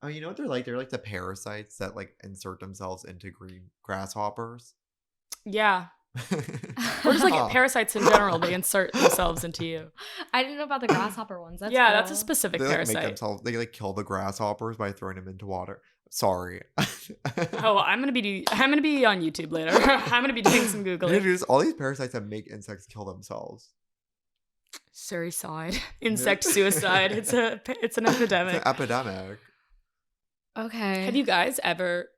Oh, you know what they're like? They're like the parasites that like insert themselves into green grasshoppers. Yeah. Or just like parasites in general, they insert themselves into you. I didn't know about the grasshopper ones. That's Yeah, cool. that's a specific They like parasite. make themselves. They like kill the grasshoppers by throwing them into water. Sorry. Oh, I'm gonna be on YouTube later. I'm gonna be doing some googling. Dude, all these parasites that make insects kill themselves. Suicide, insect suicide. It's an epidemic. It's an epidemic. Okay. Have you guys ever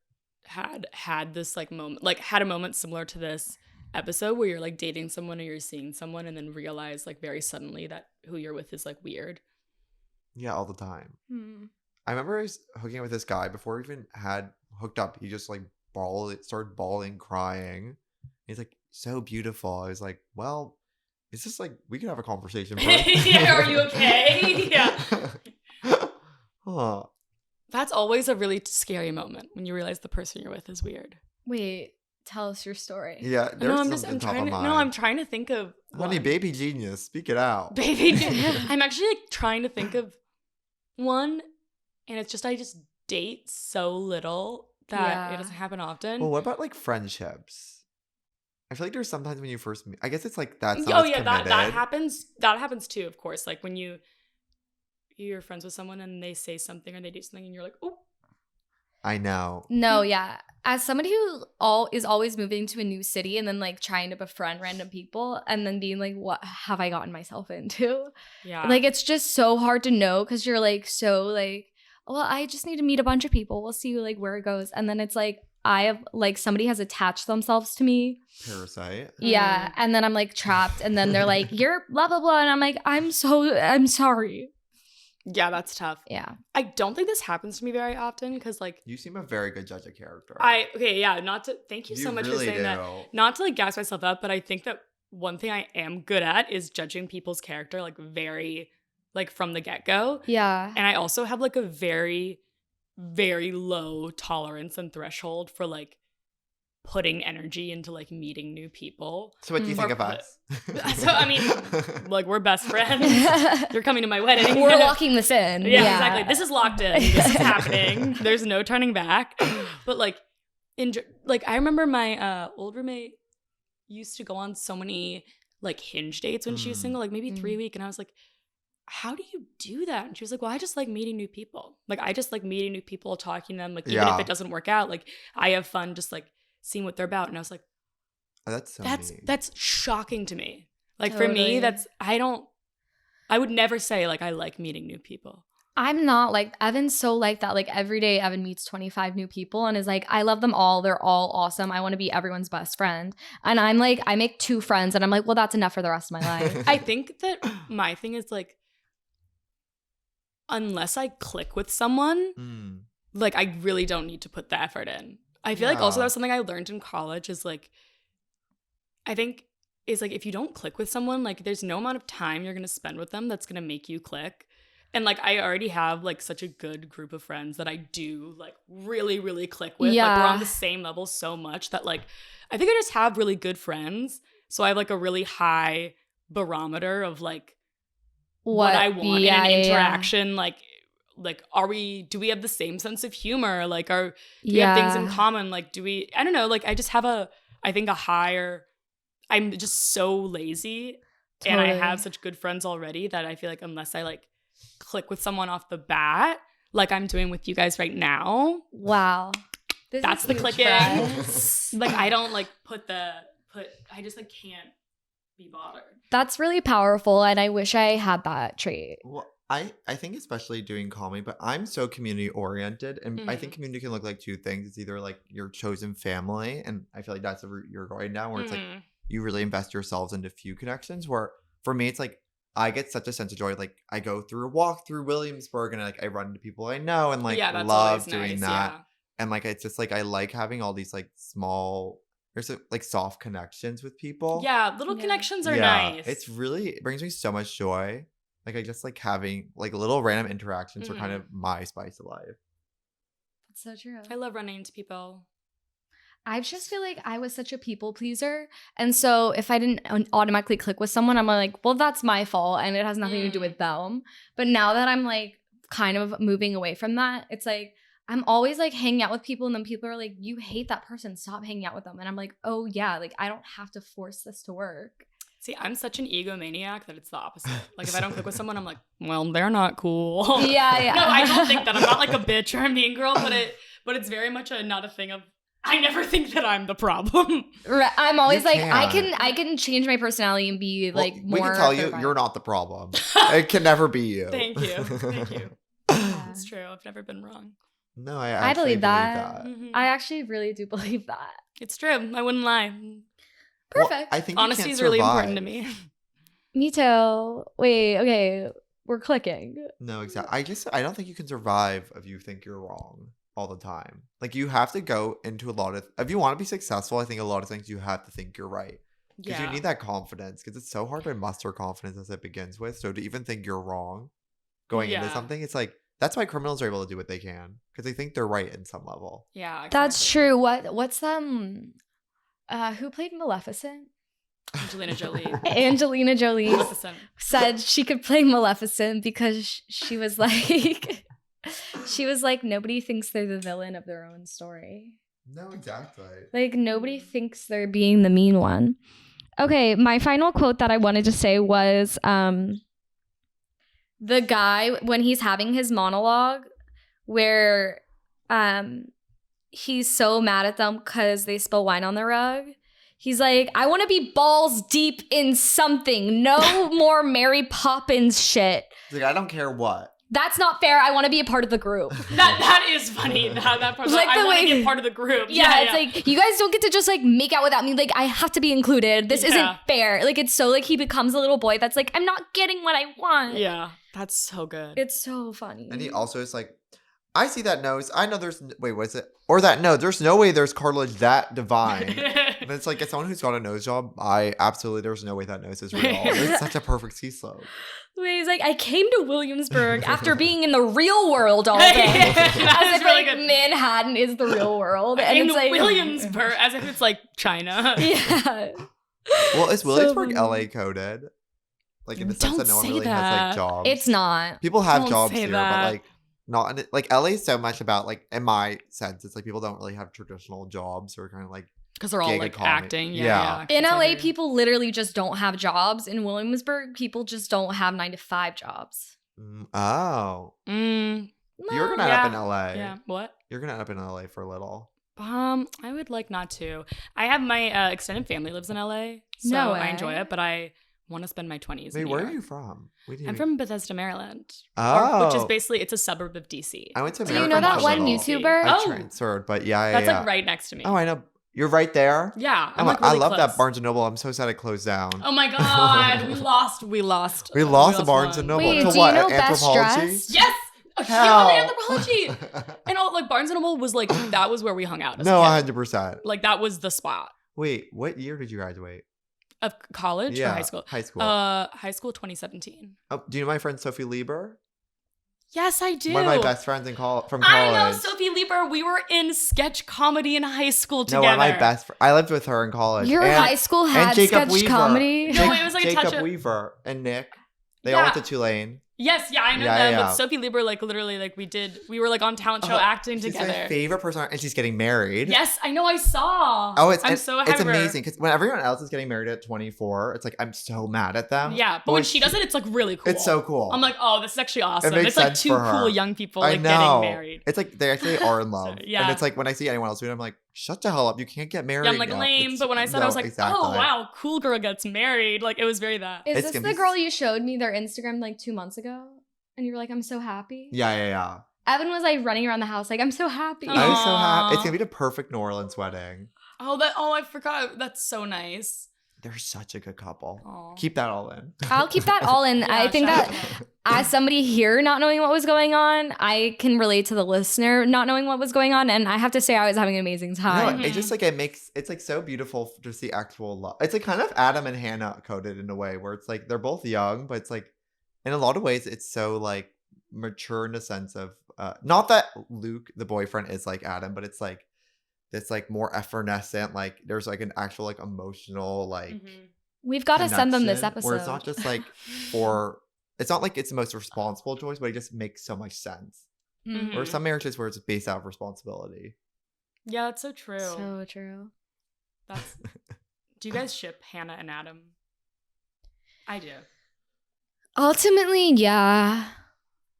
had this like moment, like had a moment similar to this episode where you're like dating someone or you're seeing someone and then realize like very suddenly that who you're with is like weird? Yeah, all the time. I remember I was hooking up with this guy before we even had hooked up. He just like started bawling, crying. He's like, so beautiful. I was like, well, it's just like we can have a conversation. Yeah, are you okay? Yeah. Huh. That's always a really scary moment when you realize the person you're with is weird. Wait, tell us your story. Yeah, No, there's something top of mind. I'm trying to think of Honey, one. baby genius, speak it out. I'm actually like trying to think of one, and it's just I just date so little that it doesn't happen often. Well, what about like friendships? I feel like there's sometimes when you first meet. I guess it's like that's Oh yeah, that happens. That happens too, of course. Like when you're friends with someone and they say something or they do something and you're like, oh. I know. No, yeah. As somebody who is always moving to a new city and then like trying to befriend random people and then being like, what have I gotten myself into? Yeah. Like it's just so hard to know because you're like so like, well, I just need to meet a bunch of people. We'll see like where it goes. And then it's like I have like somebody has attached themselves to me. Parasite. Yeah. And then I'm like trapped. And then they're like, you're blah blah blah. And I'm like, I'm sorry. Yeah, that's tough. Yeah. I don't think this happens to me very often because like You seem a very good judge of character. Thank you so much for saying that. Not to like gas myself up, but I think that one thing I am good at is judging people's character like very like from the get-go. Yeah. And I also have like a very, very low tolerance and threshold for like putting energy into like meeting new people. So what do you think of us? So I mean, like we're best friends. You're coming to my wedding. We're locking this in. Yeah, exactly. This is locked in. This is happening. There's no turning back. But like, I remember my old roommate used to go on so many like Hinge dates when she was single, like maybe 3 a week, and I was like, how do you do that? And she was like, well, I just like meeting new people. Like I just like meeting new people, talking to them. Like even if it doesn't work out, like I have fun just like seeing what they're about. And I was like, oh, that's shocking to me. Like Totally. for me, I would never say like I like meeting new people. I'm not like Evan's so like that. Like every day Evan meets 25 new people and is like, I love them all. They're all awesome. I want to be everyone's best friend. And I'm like, I make 2 friends and I'm like, well, that's enough for the rest of my life. I think that my thing is like, unless I click with someone, like I really don't need to put the effort in. I feel like also that was something I learned in college is like, I think is like if you don't click with someone, like there's no amount of time you're going to spend with them that's going to make you click. And like I already have like such a good group of friends that I do like really, really click with. Yeah. Like we're on the same level so much that like I think I just have really good friends. So I have like a really high barometer of like what I want in an interaction. Like do we have the same sense of humor? Like do we have things in common? Like I don't know, like I just have I'm just so lazy and I have such good friends already that I feel like unless I like click with someone off the bat, like I'm doing with you guys right now. Wow. That's the clicking. Like I don't like I just like can't be bothered. That's really powerful and I wish I had that trait. Well, I think especially doing comedy, but I'm so community oriented, and I think community can look like 2 things. It's either like your chosen family, and I feel like that's the route you're going down, where it's like you really invest yourselves into few connections. Where for me, it's like I get such a sense of joy. Like I go through a walk through Williamsburg, and like I run into people I know, and like love doing that. Yeah. And like it's just like I like having all these like small. There's like soft connections with people. Yeah, little connections are nice. It brings me so much joy. Like I just like having like little random interactions are kind of my spice of life. That's so true. I love running into people. I just feel like I was such a people pleaser. And so if I didn't automatically click with someone, I'm like, well, that's my fault. And it has nothing to do with them. But now that I'm like kind of moving away from that, it's like, I'm always like hanging out with people and then people are like, you hate that person, stop hanging out with them. And I'm like, oh yeah, like I don't have to force this to work. See, I'm such an egomaniac that it's the opposite. Like if I don't click with someone, I'm like, well, they're not cool. Yeah. No, I don't think that. I'm not like a bitch or a mean girl, but it's very much not a thing of, I never think that I'm the problem. Right. I'm always You like, can't. I can change my personality and be Well, like more. we can tell you, third-party. you're not the problem. It can never be you. Thank you. Thank you. Yeah. It's true. I've never been wrong. No, I I actually believe that. Mhm. I actually really do believe that. It's true. I wouldn't lie. Well, Perfect. I think you Honesty can't is really important to survive. me. Me too. Wait, okay. We're clicking. No, exactly. I don't think you can survive if you think you're wrong all the time. Like you have to go into a lot of if you want to be successful, I think a lot of things you have to think you're right. Because you need that confidence. Because it's so hard to muster confidence as it begins with. So to even think you're wrong going into Yeah. something, it's like that's why criminals are able to do what they can. Because they think they're right in some level. Yeah. That's exactly. true. What's them? Who played Maleficent? Angelina Jolie. Angelina Jolie Maleficent. said she could play Maleficent because she was like nobody thinks they're the villain of their own story. No, exactly. Like nobody thinks they're being the mean one. Okay, my final quote that I wanted to say was the guy when he's having his monologue where he's so mad at them because they spill wine on the rug. He's like, I want to be balls deep in something. No more Mary Poppins shit. It's like I don't care what. That's not fair. I want to be a part of the group. That is funny. That part. Like I the want to way- be part of the group. Yeah, it's like, you guys don't get to just like make out without me. Like, I have to be included. This isn't Yeah. fair. Like, it's so like he becomes a little boy that's like, I'm not getting what I want. Yeah, that's so good. It's so funny. And he also is like, I see that nose. I know there's wait, what is it? Or that nose. There's no way there's cartilage that divine. And it's like, as someone who's got a nose job, there's no way that nose is real. It's such a perfect ski slope. He's like, I came to Williamsburg after being in the real world all day. That As is if really like good. Manhattan is the real world. And in it's like Williamsburg, as if it's like China. Yeah. Well, is So Williamsburg funny. LA coded? Like in the sense Don't that no one say really has that. like jobs. It's not. People have Don't jobs say here, that. but like not in it. Like LA is so much about like in my sense, it's like people don't really have traditional jobs or kind of like Because they're all gig like economy. acting. Yeah. Yeah. In It's LA, like- people literally just don't have jobs. In Williamsburg, people just don't have 9-to-5 jobs. Oh. Mm, You're gonna end yeah. up in LA. yeah. What? You're gonna end up in LA for a little. I would like not to. I have my extended family lives in LA, so No I way. enjoy it. But I want to spend my 20s. Wait, in New where are York. you from? We didn't I'm even- from Bethesda, Maryland. Oh. Which is basically it's a suburb of DC. I went to Do you American know that one National. YouTuber? I Oh. transferred, but yeah. That's like right next to me. Oh, I know. You're right there. Yeah, I'm Oh, like I really love that close. Barnes and Noble. I'm so sad it closed down. Oh my god, we lost. We lost the Barnes and one. Noble. Wait, To do what? you know Best Anthropology? Dressed? Yes. Oh, Hell. yeah, anthropology. And all like Barnes and Noble was like that was where we hung out. as a No, kid. 100%. Like that was the spot Wait, what year did you graduate? of college or high school. High school. High school 2017. Oh, do you know my friend Sophie Lieber? Yes, I do. One of my best friends from college. I know Sophie Lieber. We were in sketch comedy in high school No, together. one of my best. I lived with her in college. Your And- high school had Jacob sketch Weaver. comedy? No, it was like a Jacob touch of- Weaver and Nick. They all Yeah. went to Tulane. Yes, yeah, I know Yeah, that. yeah. But Sophie Lieber, like literally, like we were like on talent show acting She's together. my favorite person, and she's getting married. Yes, I know. I saw. Oh, I'm so happy. it's for her. amazing because when everyone else is getting married at 24, it's like I'm so mad at them. Yeah, but when she does it, it's like really cool. It's so cool. I'm like, oh, this is actually awesome. makes It's like sense two for her. cool young people I like know. getting married. It's like they actually are in love. yeah. And it's like when I see anyone else doing it, I'm like, shut the hell up. You can't get married. Yeah, I'm like yet. lame. It's- But when I said, it, I no, was like, exactly. oh wow, cool girl gets married. Like it was very that. Is It's this gonna the be girl you showed me their Instagram like 2 months ago? And you were like, I'm so happy. Yeah. Evan was like running around the house like, I'm so happy. Aw. I was so happy. It's gonna be the perfect New Orleans wedding. Oh, I forgot. That's so nice. They're such a good couple. Aw. Keep that all in. I'll keep that all in. Yeah, I think shout that out. as somebody here not knowing what was going on, I can relate to the listener not knowing what was going on. And I have to say I was having an amazing No, time. it just like it's like so beautiful to see actual love. It's like kind of Adam and Hannah coded in a way where it's like they're both young, but it's like in a lot of ways it's so like mature in the sense of not that Luke the boyfriend is like Adam, but it's like this like more effervescent, like there's like an actual like emotional like Mhm. We've got to send them this connection, episode. where it's not just like for it's not like it's the most responsible choice, but it just makes so much sense. Mm. Or some marriages where it's based out of responsibility. Yeah, that's so true. So true. That's. Do you guys ship Hannah and Adam? I do. Ultimately, yeah.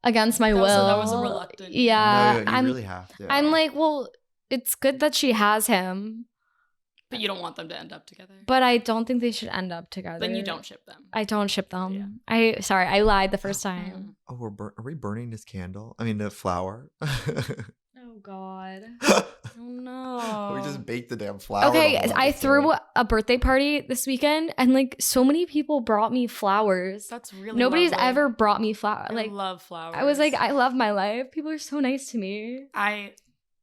Against my will. That was a reluctant. Yeah. No, you really have to. I'm like, well, it's good that she has him. But you don't want them to end up together. But I don't think they should end up together. Then you don't ship them. I don't ship them. Yeah. I lied the first time. Oh, are we burning this candle? I mean, the flower. Oh God. Oh no. We just baked the damn flower. Okay, I threw a birthday party this weekend, and like so many people brought me flowers. That's really Nobody's lovely. ever brought me flowers. I Like, love flowers. I was like, I love my life. People are so nice to me. I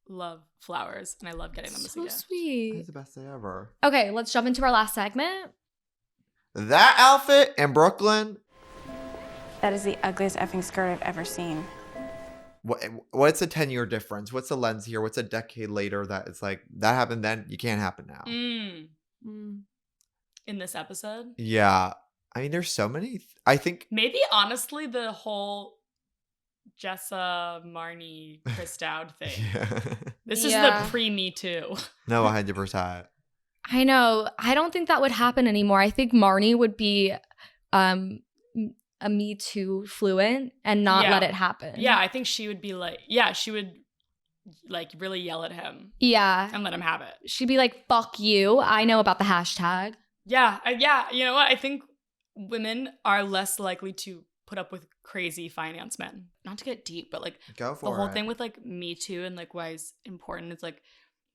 love flowers, and I love getting them as a So gift. sweet. That's the best day ever. Okay, let's jump into our last segment. That outfit in That is the ugliest effing skirt I've ever seen. What's a 10-year difference? What's the lens here? What's a decade later that it's like, that happened then, you can't happen now? In this episode? Yeah. I mean, there's so many. I think. Maybe, honestly, the whole Jessa, Marnie, Chris Dowd thing. Yeah. This is the pre-Me Too. No, 100%. I know. I don't think that would happen anymore. I think Marnie would be a Me Too fluent and not let it happen. Yeah, I think she would be like, she would like really yell at him. Yeah. And let him have it. She'd be like, fuck you. I know about the hashtag. Yeah. You know what? I think women are less likely to put up with crazy finance men. Not to get deep, but like Go for the whole it. thing with like Me Too and like why it's important. It's like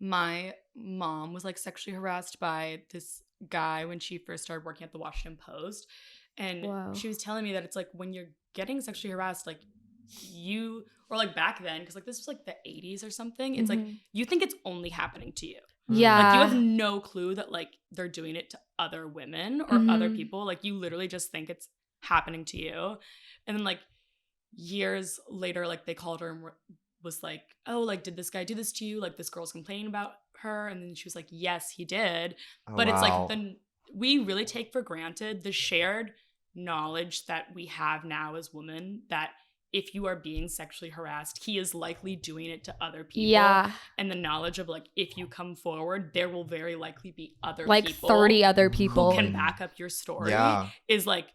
my mom was like sexually harassed by this guy when she first started working at the Washington Post. And she was telling me that it's like when you're getting sexually harassed, like you, or like back then, because like this was like the 80s or something, it's like you think it's only happening to you. Yeah. Like you have no clue that like they're doing it to other women or other people. Like you literally just think it's happening to you. And then like years later, like they called her and was like, oh, like, did this guy do this to you? Like this girl's complaining about her. And then she was like, yes, he did. But it's like we really take for granted the shared knowledge that we have now as women that if you are being sexually harassed, he is likely doing it to other people. Yeah. And the knowledge of like, if you come forward, there will very likely be other like people. 30 other people. Who can back up your story is like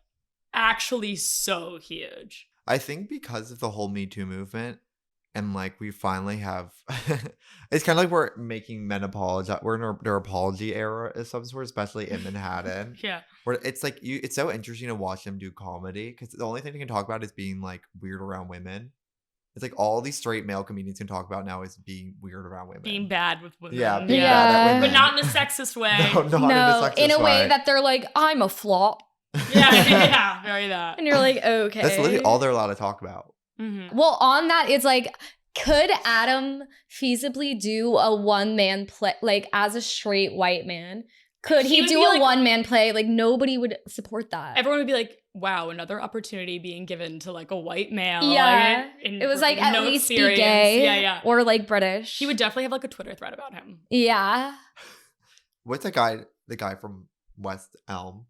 actually so huge. I think because of the whole Me Too movement, and like we finally have, it's kind of like we're making men apologize. We're in their apology era of some sort, especially in Manhattan. Yeah. Where it's like it's so interesting to watch them do comedy because the only thing they can talk about is being like weird around women. It's like all these straight male comedians can talk about now is being weird around women. Being bad with women. Yeah, being bad at women. But not in a sexist way. No, in a way that they're like, I'm a flop. Yeah, very that. And you're like, okay. That's literally all they're allowed to talk about. Mm-hmm. Well, on that, it's like, could Adam feasibly do a one-man play, like as a straight white man? Could he do a one-man play? Like nobody would support that. Everyone would be like, wow, another opportunity being given to like a white male. Yeah. Like, it was like at least experience. be gay. Yeah. Or like British. He would definitely have like a Twitter thread about him. Yeah. What's the guy from West Elm?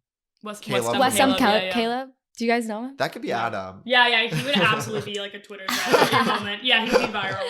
Caleb. Do you guys know him? That could be Adam. Yeah, he would absolutely be like a Twitter thread at the moment. Yeah, he'd be viral.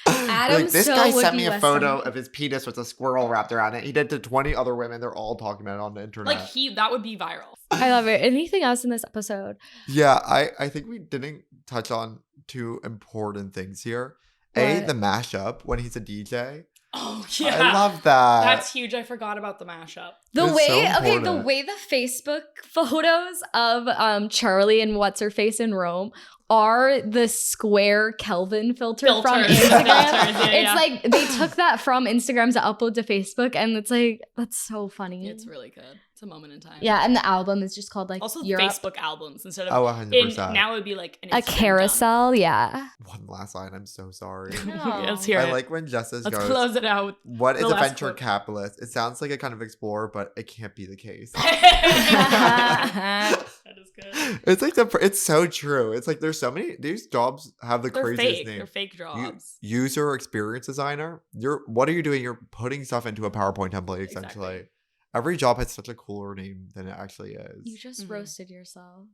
Adam like, this guy sent me a photo of his penis with a squirrel wrapped around it. He did to 20 other women. They're all talking about it on the internet. Like that would be viral. I love it. Anything else in this episode? Yeah, I think we didn't touch on two important things here. What? The mashup when he's a DJ. Oh yeah, I love that. That's huge. I forgot about the mashup. The way the Facebook photos of Charlie and what's her face in Rome are the square Kelvin filter from Instagram. It's like they took that from Instagram to upload to Facebook, and it's like that's so funny. It's really good. It's a moment in time. Yeah, and the album is just called like also Europe. Facebook albums instead of 100%. Now it would be like a carousel. Dump. Yeah. One last line. I'm so sorry. No. Let's hear it. I like when Jessa's Let's goes. Close it out. What is a venture quote. capitalist? It sounds like a kind of explorer, but it can't be the case. That is good. It's like it's so true. It's like there's so many. These jobs have the craziest fake. name. They're fake jobs. User experience designer. What are you doing? You're putting stuff into a PowerPoint template essentially. Exactly. Every job has such a cooler name than it actually is. You just roasted yourself.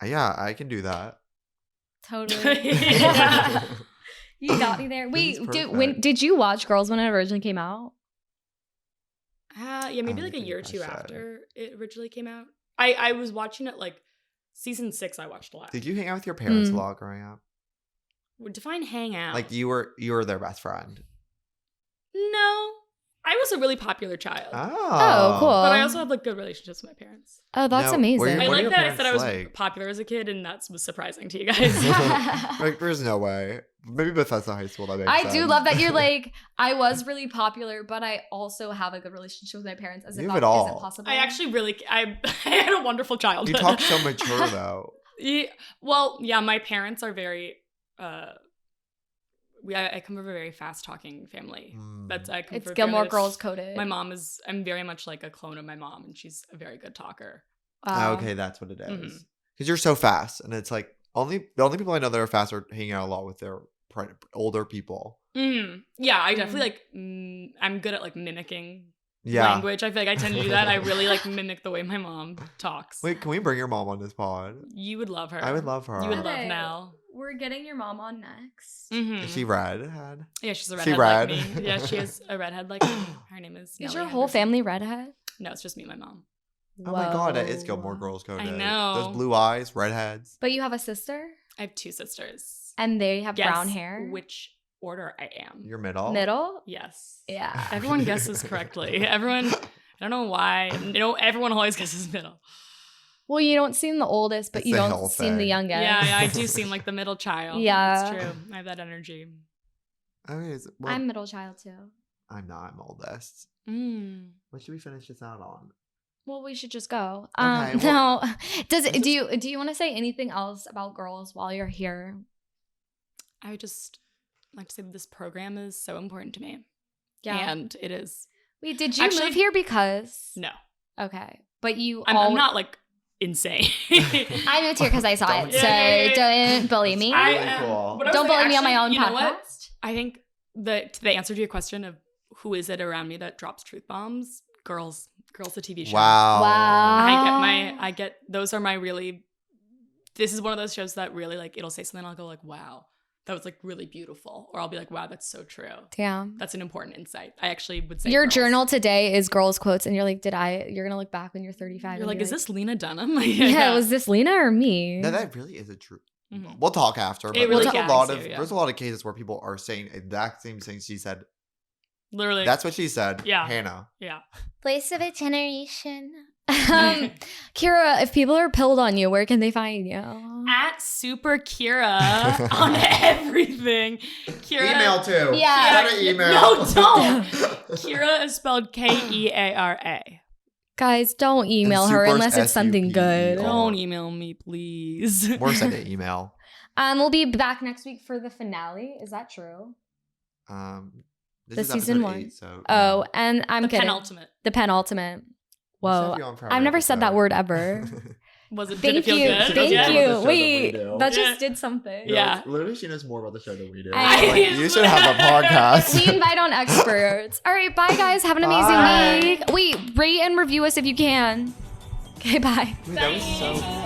Yeah, I can do that. Totally. You got me there. This is Wait, perfect. did you watch Girls when it originally came out? Yeah, maybe I like a think year or I two said. after it originally came out. I was watching it like season 6. I watched a lot. Did you hang out with your parents a Mm. lot growing up? Define hang out? Like you were their best friend. No, I was a really popular child, Oh, cool. but I also have like good relationships with my parents. Oh, that's No, amazing. were I What are like your that I said I was parents like? popular as a kid, and that was surprising to you guys. Like, there's no way. Maybe Bethesda High School. That makes I sense. do love that you're like, I was really popular, but I also have a good relationship with my parents. As You if have that it all. isn't possible. I actually really, I had a wonderful childhood. You talk so mature though. Yeah, well, yeah, my parents are very. I come from a very fast talking family. Mm. I come It's from a family Gilmore that's- Girls coded. My mom is. I'm very much like a clone of my mom, and she's a very good talker. Wow. Okay, that's what it is. Mhm. Because you're so fast, and it's like the only people I know that are fast are hanging out a lot with their older people. Yeah, I definitely like. I'm good at like mimicking Yeah. language. I feel like I tend to do that. I really like mimic the way my mom talks. Wait, can we bring your mom on this pod? You would love her. I would love her. You would Okay. love Nell. We're getting your mom on next. Mhm. Is she redhead? Yeah, she's a She redhead like red? me. Yeah, she is a redhead like me. Her name is. Is Nellie your whole Henderson. family redhead? No, it's just me and my mom. Oh my god, that is Whoa. Gilmore Girls coded. know. Those blue eyes, redheads. But you have a sister, I have 2 sisters. and they have Guess brown hair. Which order I am? You're middle. Middle? Yes. Yeah. Everyone guesses correctly. Everyone. I don't know why. Everyone always guesses middle. Well, you don't seem the oldest, but It's you the don't whole seem the thing. youngest. Yeah, I do seem like the middle child. Yeah. It's true. I have that energy. Okay, well, I'm middle child too. I'm not. I'm oldest. What should we finish this out on? Well, we should just go. Okay, No, do just- you want to say anything else about girls while you're here? I would just like to say that this program is so important to me. Yeah. And it is. Wait, did you Actually- move here because? No. Okay, but you. I'm not like insane. I moved here because I saw Don't- it, so Yeah. don't bully me. Really cool. what I was Don't saying, bully me on my actually, own you know what? podcast. I think the answer to your question of who is it around me that drops truth bombs? Girls, the TV show. Wow. Wow. I get those are my really. This is one of those shows that really like it'll say something and I'll go like, wow, that was like really beautiful, or I'll be like, wow, that's so true. Damn. That's an important insight. I actually would say Your girls. journal today is girls quotes, and you're like, you're gonna look back when you're 35. You're and like, be is this Lena Dunham? Yeah, was this Lena or me? No, that really is a true. Mhm. We'll talk after. But It really there's a can lot too, of yeah. there's a lot of cases where people are saying exact same thing she said. Literally. That's what she said. Yeah. Hannah. yeah. Place of a generation. Keara, if people are pilled on you, where can they find you? At Super Keara on everything. Keara. Email too. Yeah. Send an email. No, don't. Keara is spelled Keara. Guys, don't email her Super's unless it's something good. SUPER. Don't email me, please. Or send an email. We'll be back next week for the finale. Is that true? This The is season episode 1. 8, so Oh, and I'm The kidding. penultimate. The penultimate. We'll Whoa. have you on for every I've never said that episode. word ever. Was it? Did Thank it feel you. good? Thank Yeah. About the you. show that we Wait, do. that Yeah. just did something. No, Yeah. it's- literally, she knows more about the show than we do. I- You should have a podcast. We invite on experts. All right, bye guys. Have an amazing Bye. week. Wait, rate and review us if you can. Okay, bye. Wait, that was so.